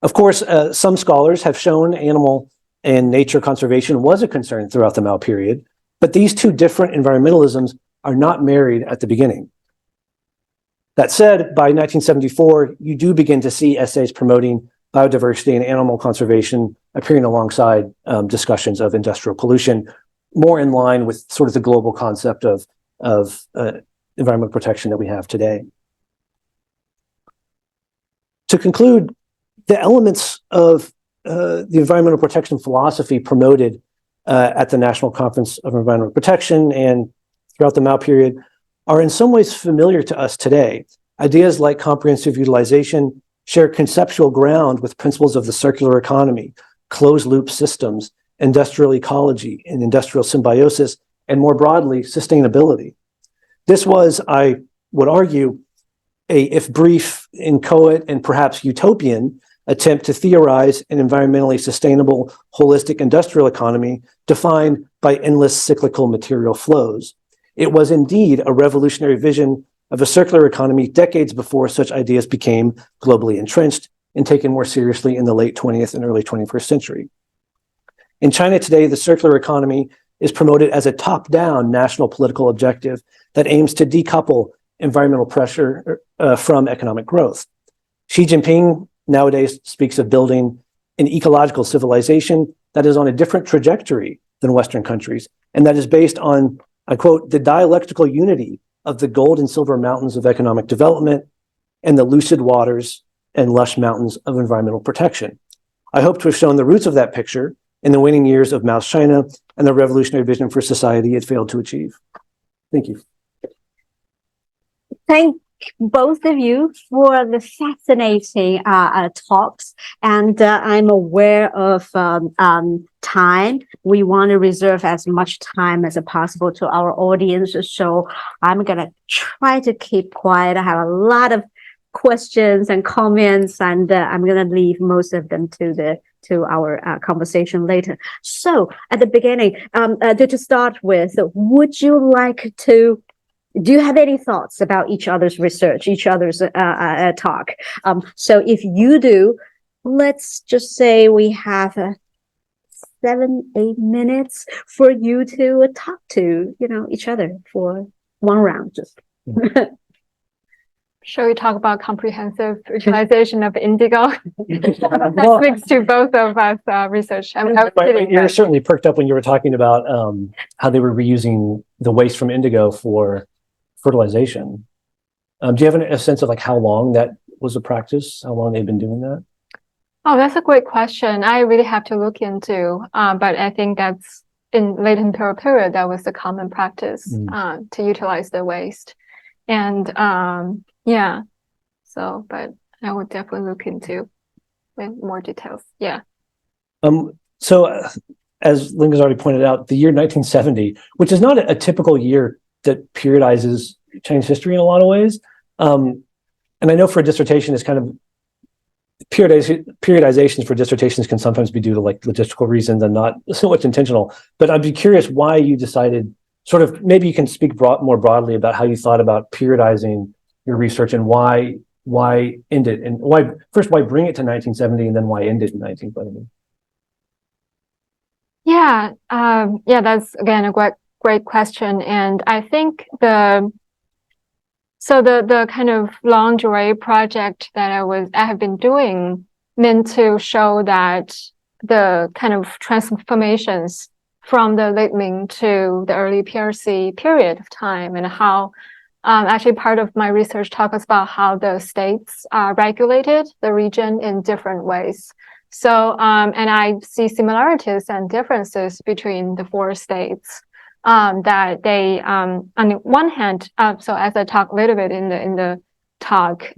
Of course, some scholars have shown animal and nature conservation was a concern throughout the Mao period, but these two different environmentalisms are not married at the beginning. That said, by 1974, you do begin to see essays promoting biodiversity and animal conservation appearing alongside discussions of industrial pollution, more in line with sort of the global concept of environmental protection that we have today. To conclude, the elements of the environmental protection philosophy promoted at the National Conference of Environmental Protection and throughout the Mao period are in some ways familiar to us today. Ideas like comprehensive utilization share conceptual ground with principles of the circular economy, closed-loop systems, industrial ecology, and industrial symbiosis, and more broadly, sustainability. This was, I would argue, if brief, inchoate, and perhaps utopian attempt to theorize an environmentally sustainable, holistic industrial economy defined by endless cyclical material flows. It was indeed a revolutionary vision of a circular economy decades before such ideas became globally entrenched and taken more seriously in the late 20th and early 21st century. In China today, the circular economy is promoted as a top-down national political objective that aims to decouple environmental pressure from economic growth. Xi Jinping nowadays speaks of building an ecological civilization that is on a different trajectory than Western countries, and that is based on, I quote, the dialectical unity of the gold and silver mountains of economic development and the lucid waters and lush mountains of environmental protection. I hope to have shown the roots of that picture in the waning years of Mao's China and the revolutionary vision for society it failed to achieve. Thank you. Thank both of you for the fascinating talks, and I'm aware of time. We want to reserve as much time as possible to our audience, so I'm gonna try to keep quiet. I have a lot of questions and comments, and I'm gonna leave most of them to our conversation later. So at the beginning, to start with, would you like to do you have any thoughts about each other's research, each other's talk? So if you do, let's just say we have 7-8 minutes for you to talk to, each other for one round. Just. Shall we talk about comprehensive utilization of indigo? That speaks to both of us research. You're certainly perked up when you were talking about how they were reusing the waste from indigo for fertilization. Do you have a sense of like how long that was a practice? How long they've been doing that? Oh, that's a great question. I really have to look into, but I think that's in late imperial period, that was the common practice to utilize the waste. And yeah, so, but I would definitely look into with more details. Yeah. So as Ling has already pointed out, the year 1970, which is not a typical year that periodizes Chinese history in a lot of ways. And I know for a dissertation, it's kind of periodizations for dissertations can sometimes be due to like logistical reasons and not so much intentional. But I'd be curious why you decided, sort of, maybe you can speak more broadly about how you thought about periodizing your research and why end it, and why bring it to 1970 and then why end it in 1970? Yeah, that's again a great question, and I think the kind of lingerie project that I have been doing meant to show that the kind of transformations from the late Ming to the early PRC period of time, and how actually part of my research talks about how the states regulated the region in different ways. So, and I see similarities and differences between the four states that they, on the one hand, so as I talk a little bit in the talk,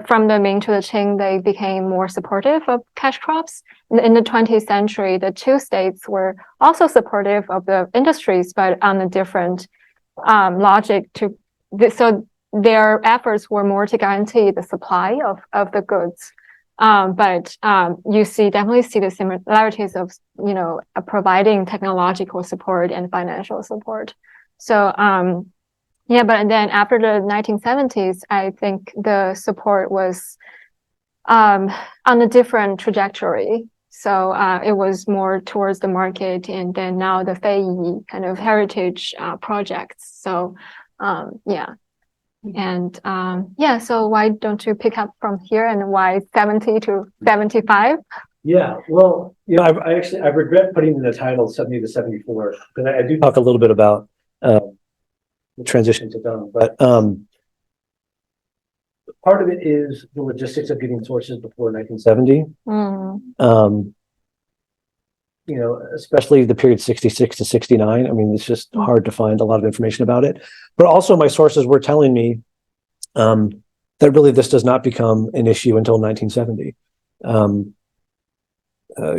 from the Ming to the Qing, they became more supportive of cash crops. In the 20th century, the two states were also supportive of the industries, but on a different logic. So their efforts were more to guarantee the supply of the goods. But you definitely see the similarities of, providing technological support and financial support. So, yeah, but then after the 1970s, I think the support was on a different trajectory. So it was more towards the market, and then now the Feiyi kind of heritage projects. So yeah. And yeah, so why don't you pick up from here, and why 70 to 75? Yeah, well, I regret putting in the title 70 to 74, because I do talk a little bit about the transition to Zhang, but part of it is the logistics of getting sources before 1970. Especially the period 66 to 69. I mean, it's just hard to find a lot of information about it. But also my sources were telling me that really this does not become an issue until 1970.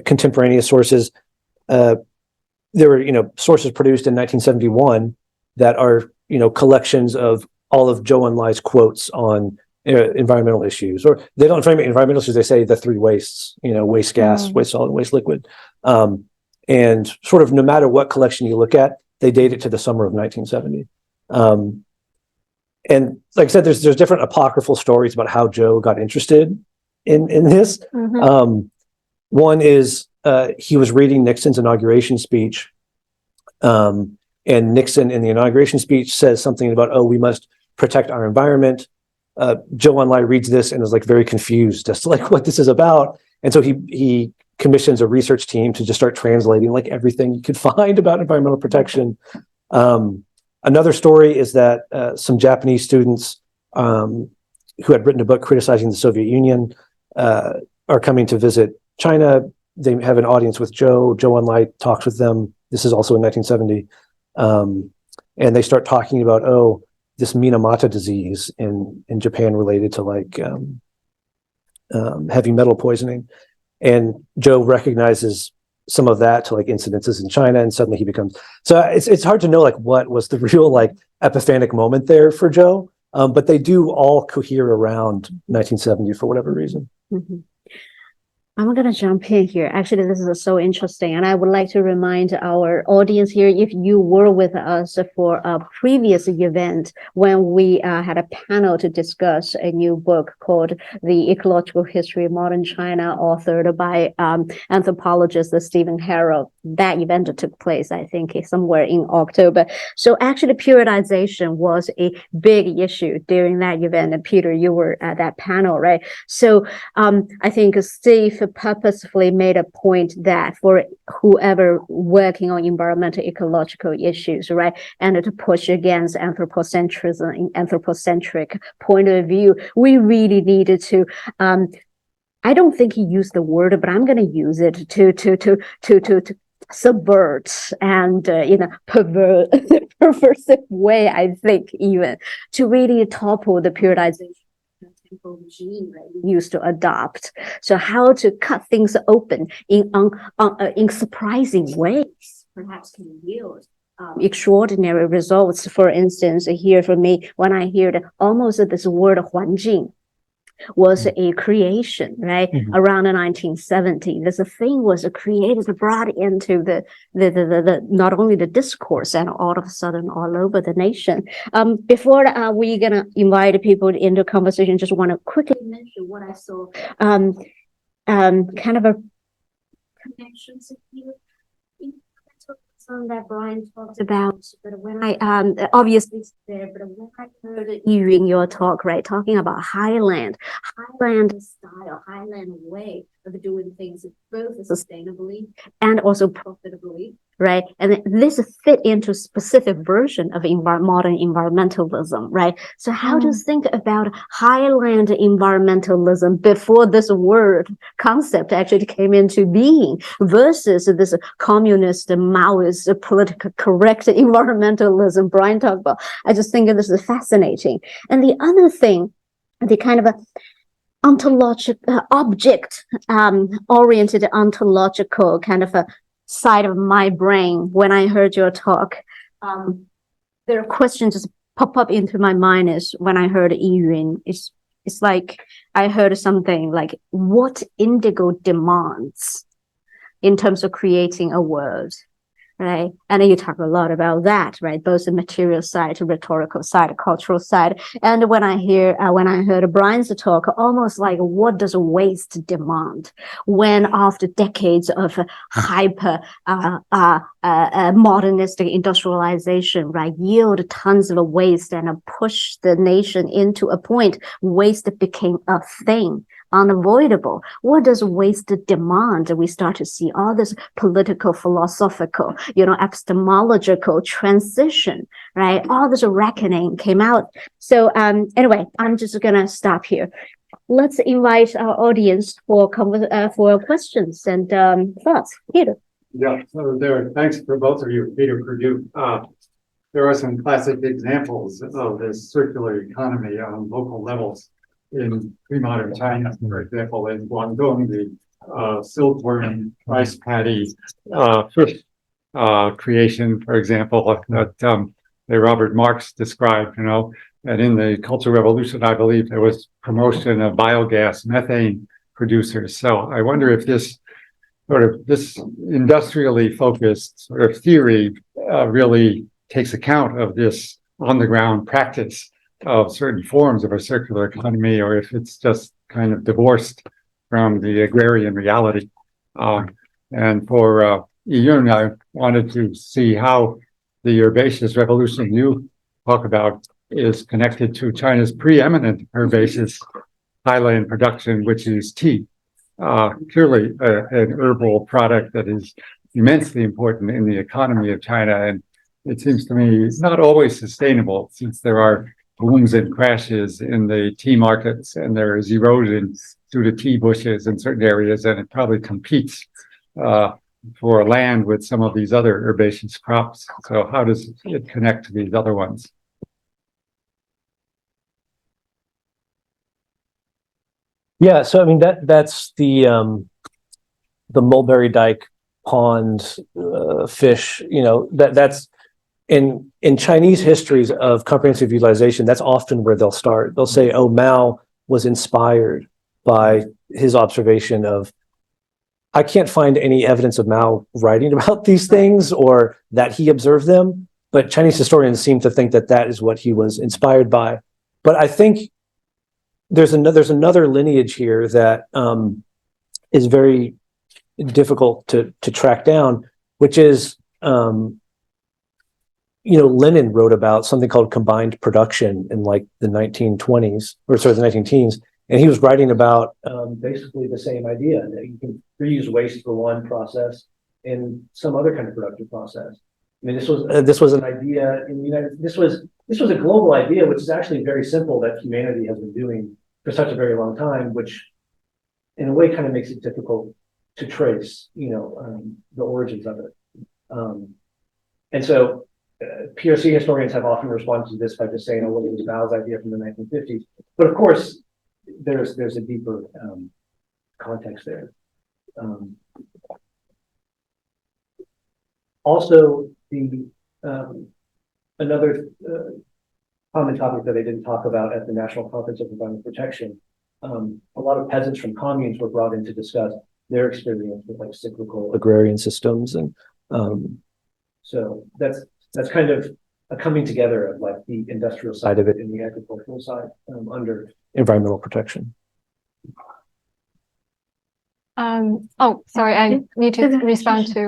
Contemporaneous sources, there were, sources produced in 1971 that are, collections of all of Zhou Enlai's quotes on environmental issues, or they don't frame it environmental issues. They say the three wastes, waste gas, waste solid, waste liquid. And sort of no matter what collection you look at, they date it to the summer of 1970. And like I said, there's different apocryphal stories about how Zhou got interested in this. One is he was reading Nixon's inauguration speech, and Nixon in the inauguration speech says something about, oh, we must protect our environment. Zhou Enlai reads this and is like very confused as to like what this is about, and so he commissions a research team to just start translating like everything you could find about environmental protection. Another story is that some Japanese students who had written a book criticizing the Soviet Union are coming to visit China. They have an audience with Zhou. Zhou Enlai talks with them. This is also in 1970, and they start talking about, oh, this Minamata disease in Japan related to like heavy metal poisoning. And Zhou recognizes some of that to like incidences in China, and suddenly he becomes, so it's hard to know like what was the real like epiphanic moment there for Zhou, but they do all cohere around 1970 for whatever reason. I'm going to jump in here. Actually, this is so interesting. And I would like to remind our audience here, if you were with us for a previous event when we had a panel to discuss a new book called The Ecological History of Modern China, authored by anthropologist Stephen Harrell. That event took place, I think, somewhere in October. So actually, periodization was a big issue during that event. And Peter, you were at that panel, right? So I think Steve purposefully made a point that for whoever working on environmental ecological issues, right, and to push against anthropocentrism and anthropocentric point of view, we really needed to I don't think he used the word, but I'm going to use it to subvert and perversive way, I think, even to really topple the periodization regime that we used to adopt. So how to cut things open in surprising ways, perhaps can yield extraordinary results. For instance, here for me, when I hear almost this word 环境 was a creation, right? Around the 1970s, this thing was created, brought into the not only the discourse and all of a sudden all over the nation. Before we're gonna invite people into conversation, just want to quickly mention what I saw, kind of a connections here. That Brian talked about, but when I obviously there, but when I heard you in your talk, right, talking about Highland style, Highland way of doing things both sustainably and also profitably, right? And this fit into specific version of modern environmentalism, right? So how do you think about Highland environmentalism before this word concept actually came into being versus this communist, Maoist, politically correct environmentalism Brian talked about? I just think this is fascinating. And the other thing the kind of a ontological object oriented ontological kind of a side of my brain. When I heard your talk, there are questions just pop up into my mind is when I heard Yiyun. It's like I heard something like what indigo demands in terms of creating a world, right? And you talk a lot about that, right? Both the material side, the rhetorical side, cultural side. And when I heard Brian's talk, almost like what does waste demand when after decades of hyper modernistic industrialization, right, yield tons of waste and push the nation into a point waste became a thing. Unavoidable. What does waste demand? We start to see all this political, philosophical, epistemological transition, right? All this reckoning came out. So anyway, I'm just gonna stop here. Let's invite our audience for questions and thoughts. Peter. Yeah, so thanks for both of you, Peter Purdue. There are some classic examples of this circular economy on local levels in pre-modern China. For example, in Guangdong, the silkworm rice paddy fish creation, for example, that Robert Marx described, and in the Cultural Revolution, I believe there was promotion of biogas methane producers. So I wonder if this industrially focused sort of theory really takes account of this on-the-ground practice of certain forms of a circular economy, or if it's just kind of divorced from the agrarian reality. And for Yiyun, I wanted to see how the herbaceous revolution you talk about is connected to China's preeminent herbaceous highland production, which is tea. Clearly an herbal product that is immensely important in the economy of China. And it seems to me it's not always sustainable, since there are booms and crashes in the tea markets, and there is erosion due to tea bushes in certain areas, and it probably competes for land with some of these other herbaceous crops. So how does it connect to these other ones? Yeah, so I mean that's the mulberry dyke pond fish. That's in Chinese histories of comprehensive utilization. That's often where they'll start. They'll say, "Oh, Mao was inspired by his observation of." I can't find any evidence of Mao writing about these things or that he observed them, but Chinese historians seem to think that that is what he was inspired by. But I think there's another lineage here that is very difficult to track down, which is, Lenin wrote about something called combined production in like the 1920s, or sorry, the 19-teens, and he was writing about basically the same idea, that you can reuse waste for one process in some other kind of productive process. I mean, this was an idea in the This was a global idea, which is actually very simple, that humanity has been doing for such a very long time, which in a way kind of makes it difficult to trace, the origins of it. And so PRC historians have often responded to this by just saying, "Oh, well, it was Mao's idea from the 1950s." But of course, there's a deeper context there. Also, another common topic that they didn't talk about at the National Conference of Environmental Protection, a lot of peasants from communes were brought in to discuss their experience with like cyclical agrarian systems, and so that's kind of a coming together of like the industrial side of it and the agricultural side under environmental protection. Sorry, I need to respond to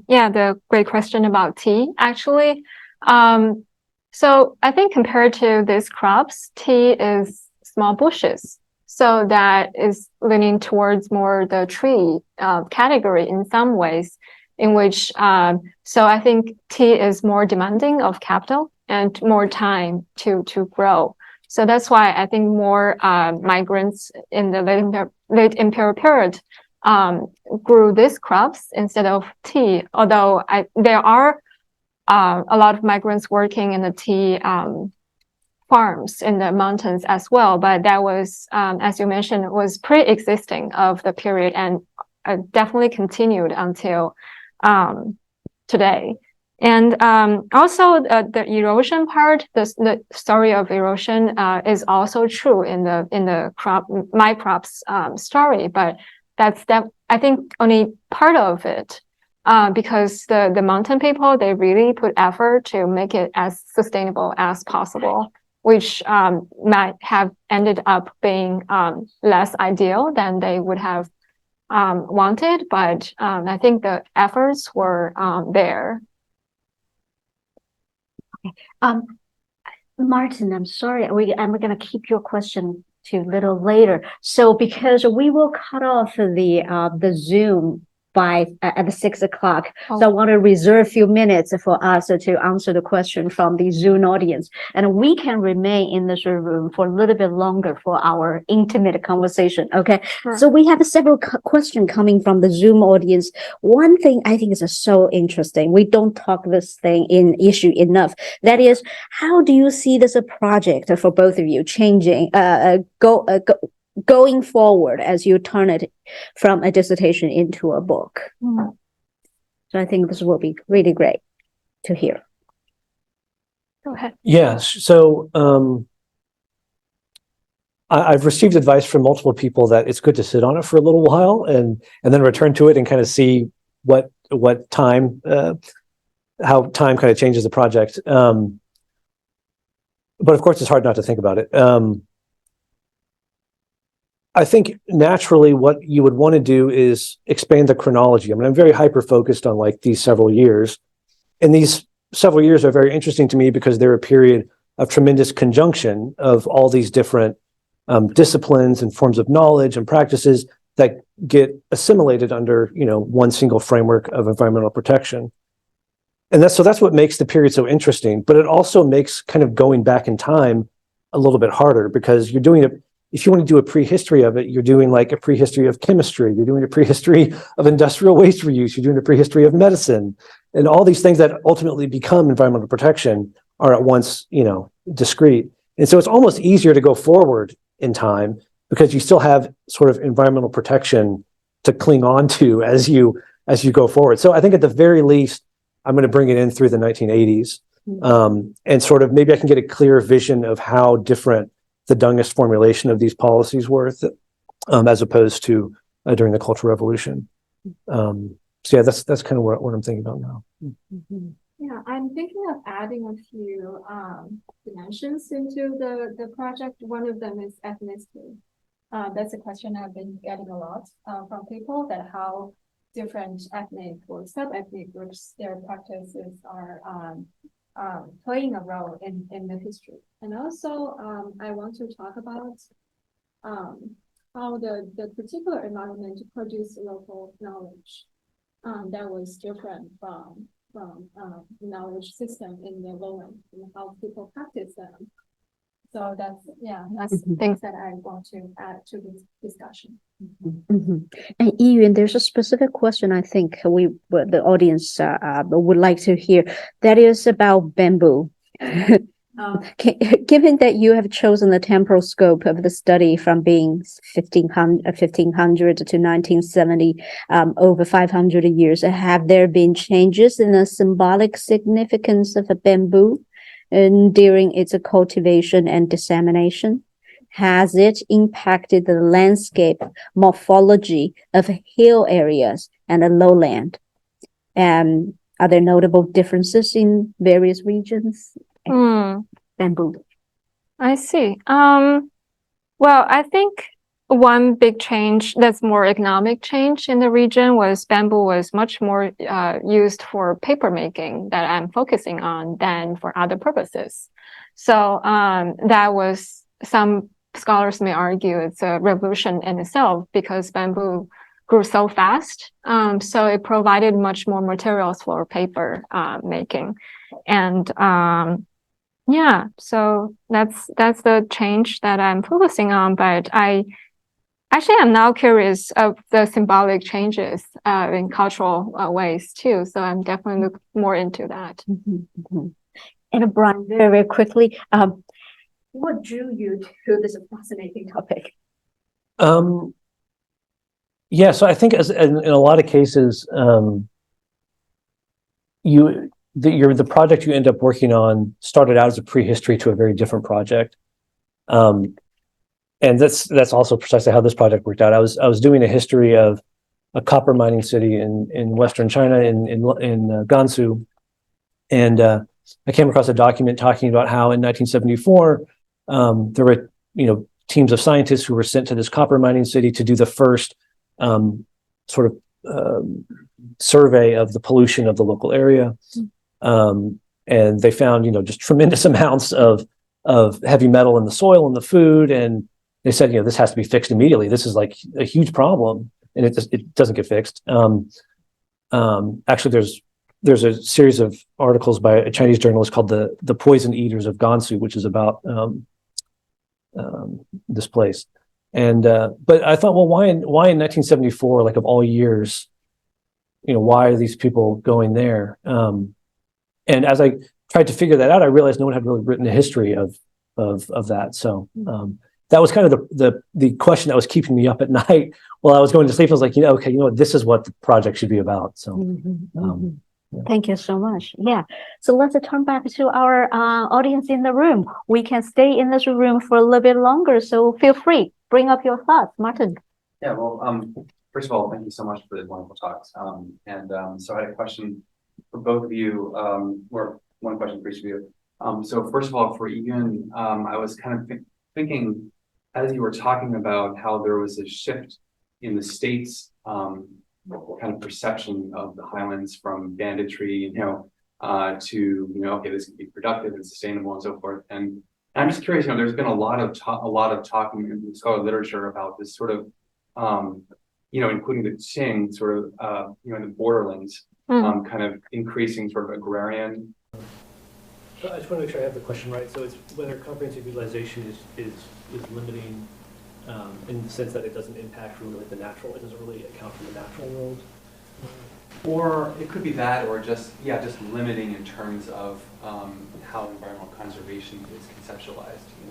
the great question about tea, actually. So I think compared to these crops, tea is small bushes. So that is leaning towards more the tree category in some ways, in which, so I think tea is more demanding of capital and more time to grow. So that's why I think more migrants in the late imperial period grew these crops instead of tea, although there are a lot of migrants working in the tea farms in the mountains as well, but that was, as you mentioned, was pre-existing of the period and definitely continued until today. And also the erosion part, the story of erosion is also true in the my crops story, but that's I think only part of it, because the mountain people, they really put effort to make it as sustainable as possible, which might have ended up being less ideal than they would have wanted, but I think the efforts were there. Martin, I'm sorry, I'm going to keep your question to a little later. So because we will cut off the Zoom by at 6 o'clock. Oh. So I want to reserve a few minutes for us to answer the question from the Zoom audience. And we can remain in this room for a little bit longer for our intimate conversation. Okay. Sure. So we have several questions coming from the Zoom audience. One thing I think is so interesting. We don't talk this thing in issue enough. That is, how do you see this a project for both of you changing, going forward as you turn it from a dissertation into a book? So I think this will be really great to hear. Go ahead. Yes. So I've received advice from multiple people that it's good to sit on it for a little while and then return to it and kind of see what time, how time kind of changes the project. But of course, it's hard not to think about it. I think naturally what you would want to do is expand the chronology. I mean, I'm very hyper-focused on like these several years. And these several years are very interesting to me because they're a period of tremendous conjunction of all these different disciplines and forms of knowledge and practices that get assimilated under, one single framework of environmental protection. And that's what makes the period so interesting. But it also makes kind of going back in time a little bit harder because you're doing it. If you want to do a prehistory of it, you're doing like a prehistory of chemistry, you're doing a prehistory of industrial waste reuse, you're doing a prehistory of medicine, and all these things that ultimately become environmental protection are at once, discrete. And so it's almost easier to go forward in time because you still have sort of environmental protection to cling on to as you go forward. So I think at the very least, I'm going to bring it in through the 1980s, and sort of maybe I can get a clear vision of how different the Dengist formulation of these policies were, as opposed to during the Cultural Revolution. So yeah, that's kind of what I'm thinking about now. Yeah, I'm thinking of adding a few dimensions into the project. One of them is ethnicity. That's a question I've been getting a lot from people, that how different ethnic or sub-ethnic groups, their practices are playing a role in the history. And also, I want to talk about how the particular environment produced local knowledge that was different from knowledge system in the lowland and how people practice them. So that's things that I want to add to this discussion. And Yiyun, there's a specific question I think the audience would like to hear. That is about bamboo. Given that you have chosen the temporal scope of the study from being 1500 to 1970, over 500 years, have there been changes in the symbolic significance of a bamboo during its cultivation and dissemination? Has it impacted the landscape morphology of hill areas and the lowland? Are there notable differences in various regions? Bamboo. I see. Well, I think one big change that's more economic change in the region was bamboo was much more used for paper making that I'm focusing on than for other purposes. So that was, some scholars may argue it's a revolution in itself because bamboo grew so fast. So it provided much more materials for paper making. And yeah, so that's the change that I'm focusing on. But I'm now curious of the symbolic changes in cultural ways too. So I'm definitely looking more into that. And Brian, very, very quickly, What drew you to this fascinating topic? Yeah, so I think in a lot of cases, the project you end up working on started out as a prehistory to a very different project. And that's also precisely how this project worked out. I was doing a history of a copper mining city in Western China in Gansu, and I came across a document talking about how in 1974 there were teams of scientists who were sent to this copper mining city to do the first sort of survey of the pollution of the local area, and they found just tremendous amounts of heavy metal in the soil and the food, and they said this has to be fixed immediately. This is like a huge problem, and it doesn't get fixed. Actually, there's a series of articles by a Chinese journalist called the Poison Eaters of Gansu, which is about this place. And but I thought, well, why in 1974, like of all years, why are these people going there? And as I tried to figure that out, I realized no one had really written a history of that. So that was kind of the question that was keeping me up at night while I was going to sleep. I was like, okay, this is what the project should be about. So. Yeah. Thank you so much. Yeah. So let's turn back to our audience in the room. We can stay in this room for a little bit longer. So feel free, bring up your thoughts, Martin. Yeah. Well, first of all, thank you so much for the wonderful talks. So I had a question for both of you, or one question for each of you. So first of all, for Yiyun, I was kind of thinking as you were talking about how there was a shift in the state's kind of perception of the highlands from banditry, to okay, this can be productive and sustainable and so forth. And I'm just curious, there's been a lot of talk in scholarly literature about this sort of, including the Qing sort of, in the borderlands, kind of increasing sort of agrarian. So I just want to make sure I have the question right. So it's whether comprehensive utilization is limiting. In the sense that it doesn't impact really the natural, it doesn't really account for the natural world. Or it could be that, or just limiting in terms of how environmental conservation is conceptualized, in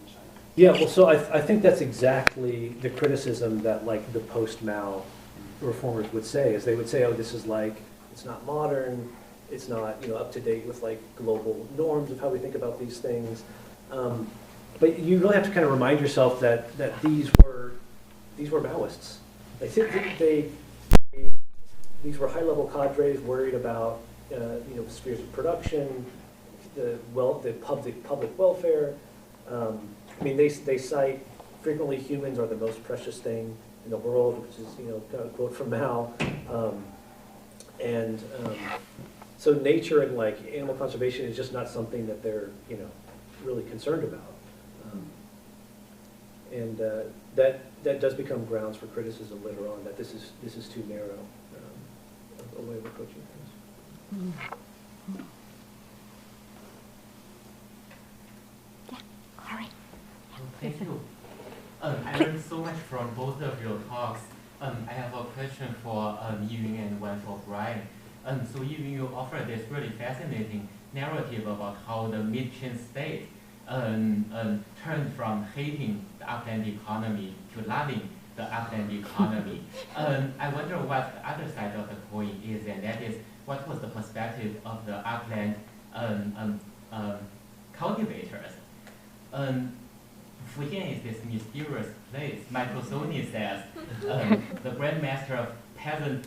China. Yeah, well, so I think that's exactly the criticism that like the post-Mao reformers would say, is they would say, oh, this is like, it's not modern, it's not up to date with like global norms of how we think about these things. But you really have to kind of remind yourself that these were Maoists. These were high-level cadres worried about spheres of production, the public welfare. They cite frequently humans are the most precious thing in the world, which is kind of a quote from Mao. So nature and like animal conservation is just not something that they're really concerned about. And that does become grounds for criticism later on, that this is too narrow a way of approaching things. Yeah, all right. Thank you. I learned so much from both of your talks. I have a question for Yiyun and one for Brian. So Yiyun, you offered this really fascinating narrative about how the mid-Qing state turned from hating the upland economy to loving the upland economy. I wonder what the other side of the coin is, and that is, what was the perspective of the upland cultivators? Fujian is this mysterious place. Michael Sony says the grandmaster of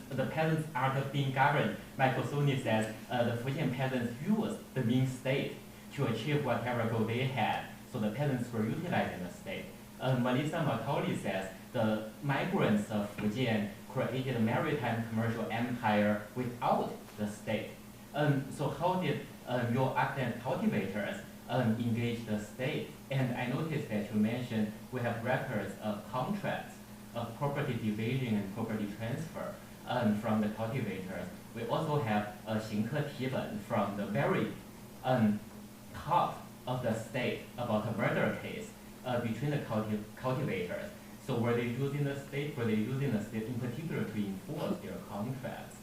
the peasants' art of being governed. Michael Sony says the Fujian peasants used the Ming state to achieve whatever goal they had, so the peasants were utilizing the state. Melissa Macaulay says the migrants of Fujian created a maritime commercial empire without the state. So how did your upland cultivators engage the state? And I noticed that you mentioned we have records of contracts of property division and property transfer from the cultivators. We also have a 行客题本 from the very top of the state about a murder case between the cultivators. So were they using the state? Were they using the state in particular to enforce their contracts?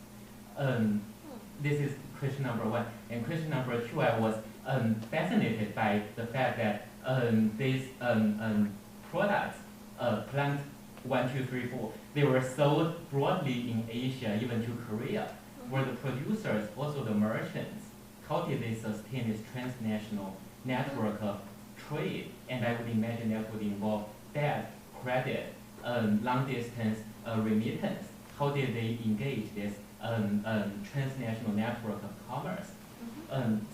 This is question number one. And question number two, I was fascinated by the fact that these products, plant 1, 2, 3, 4, they were sold broadly in Asia, even to Korea, where the producers, also the merchants, how did they sustain this transnational network of trade? And I would imagine that would involve debt, credit, long distance remittance. How did they engage this transnational network of commerce?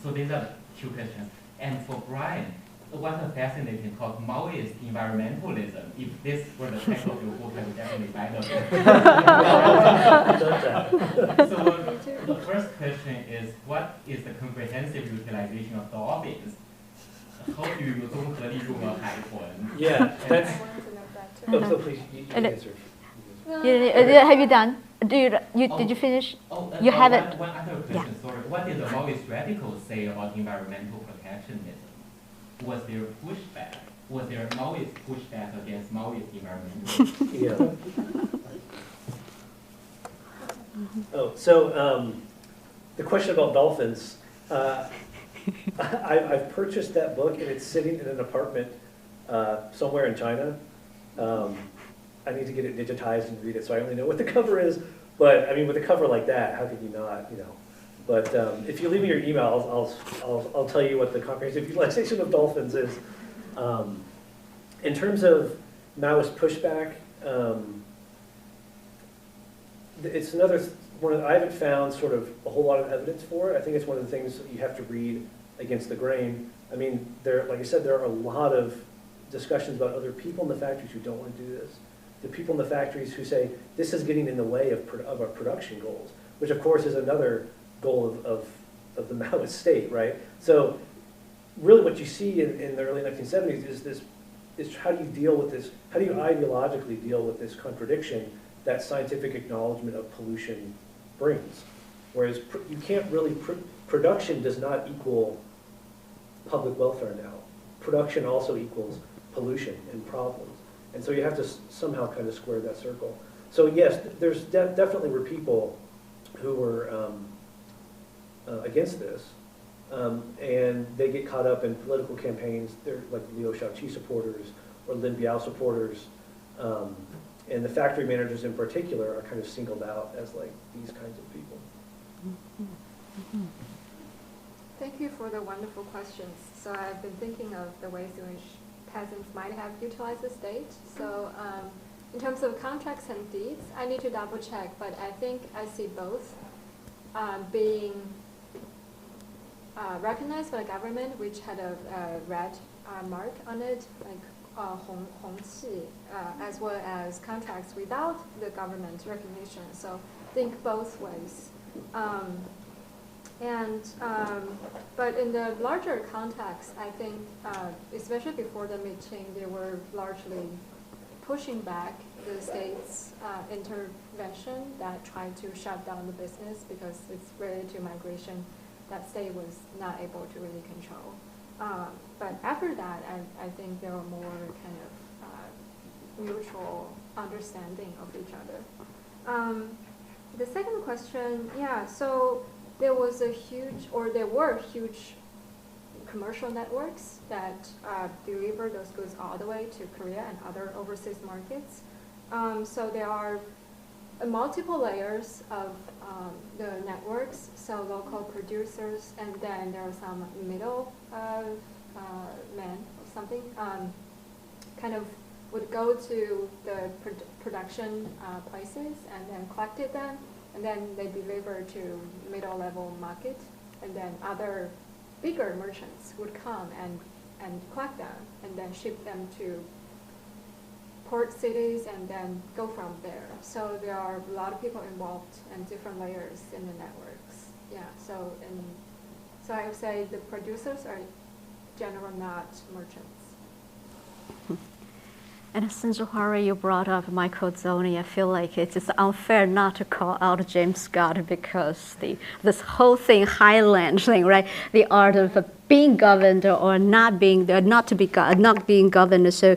So these are two questions. And for Brian, what a fascinating talk, Maoist environmentalism. If this were the title of your book, I would definitely buy the book. So the first question is, what is the comprehensive utilization of dolphins? How do you 综合利用了海豚? Yeah, that's. I wanted to know that too. Oh, so please, you answer. Have you done? Did you finish? Oh, You haven't. One other question, sorry. What did the Maoist radicals say about environmental protectionism? Was there pushback? Was there Maoist pushback against Maoist environmentalism? Yeah. Oh, so the question about dolphins. I've purchased that book and it's sitting in an apartment somewhere in China. I need to get it digitized and read it, so I only know what the cover is. But I mean, with a cover like that, how could you not, you know? But if you leave me your email, I'll tell you what the comprehensive utilization of dolphins is. In terms of Maoist pushback, it's another one. I haven't found sort of a whole lot of evidence for it. I think it's one of the things that you have to read against the grain. I mean, like I said, there are a lot of discussions about other people in the factories who don't want to do this. The people in the factories who say this is getting in the way of our production goals, which of course is another goal of the Maoist state, right? So really what you see in the early 1970s is how do you deal with this, how do you ideologically deal with this contradiction that scientific acknowledgement of pollution brings? Whereas you can't really, production does not equal public welfare now. Production also equals pollution and problems. And so you have to somehow kind of square that circle. So yes, there's definitely were people who were against this, and they get caught up in political campaigns. They're like Liu Shaoqi supporters or Lin Biao supporters, and the factory managers in particular are kind of singled out as like these kinds of people. Thank you for the wonderful questions. So I've been thinking of the ways in which peasants might have utilized the state. So in terms of contracts and deeds, I need to double check, but I think I see both being recognized by the government, which had a red mark on it, like Hongqi, as well as contracts without the government recognition. So think both ways. But in the larger context, I think, especially before the meeting, they were largely pushing back the state's intervention that tried to shut down the business because it's related to migration that state was not able to really control. But after that, I think there were more kind of mutual understanding of each other. The second question, yeah, so there was there were huge commercial networks that deliver those goods all the way to Korea and other overseas markets. So there are multiple layers of the networks, so local producers, and then there are some middle men or something, kind of would go to the production places and then collected them, and then they deliver to middle-level market, and then other bigger merchants would come and collect them and then ship them to port cities and then go from there. So there are a lot of people involved and different layers in the networks. Yeah, so I would say the producers are generally not merchants. And since Harry, you brought up microzoning, I feel like it is unfair not to call out James Scott because this whole thing, highland thing, right? The art of being governed or not being governed. So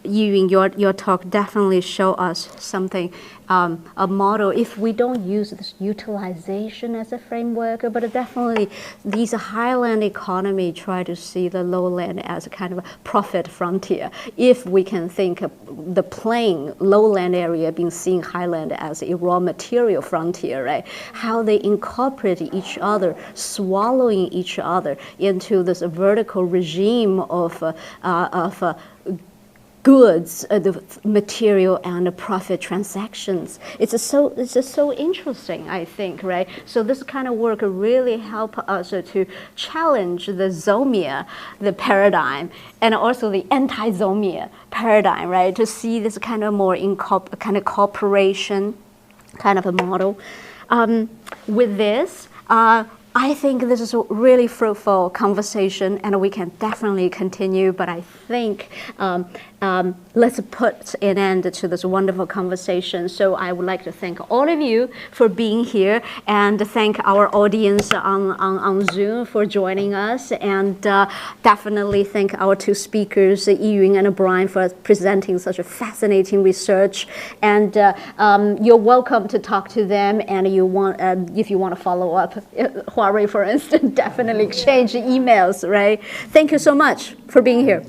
you in your talk definitely show us something. a model if we don't use this utilization as a framework, but definitely these highland economy try to see the lowland as a kind of a profit frontier. If we can think of the plain lowland area being seen highland as a raw material frontier, right? How they incorporate each other, swallowing each other into this vertical regime of goods, the material and the profit transactions. It's just so interesting, I think, right? So this kind of work really help us to challenge the zomia, the paradigm, and also the anti-zomia paradigm, right? To see this kind of more kind of cooperation kind of a model. With this, I think this is a really fruitful conversation, and we can definitely continue, but I think let's put an end to this wonderful conversation. So I would like to thank all of you for being here, and thank our audience on Zoom for joining us, and definitely thank our two speakers, Yiyun and Brian, for presenting such a fascinating research. And you're welcome to talk to them, and you want if you want to follow up, Huawei, for instance, definitely exchange emails, right? Thank you so much for being here.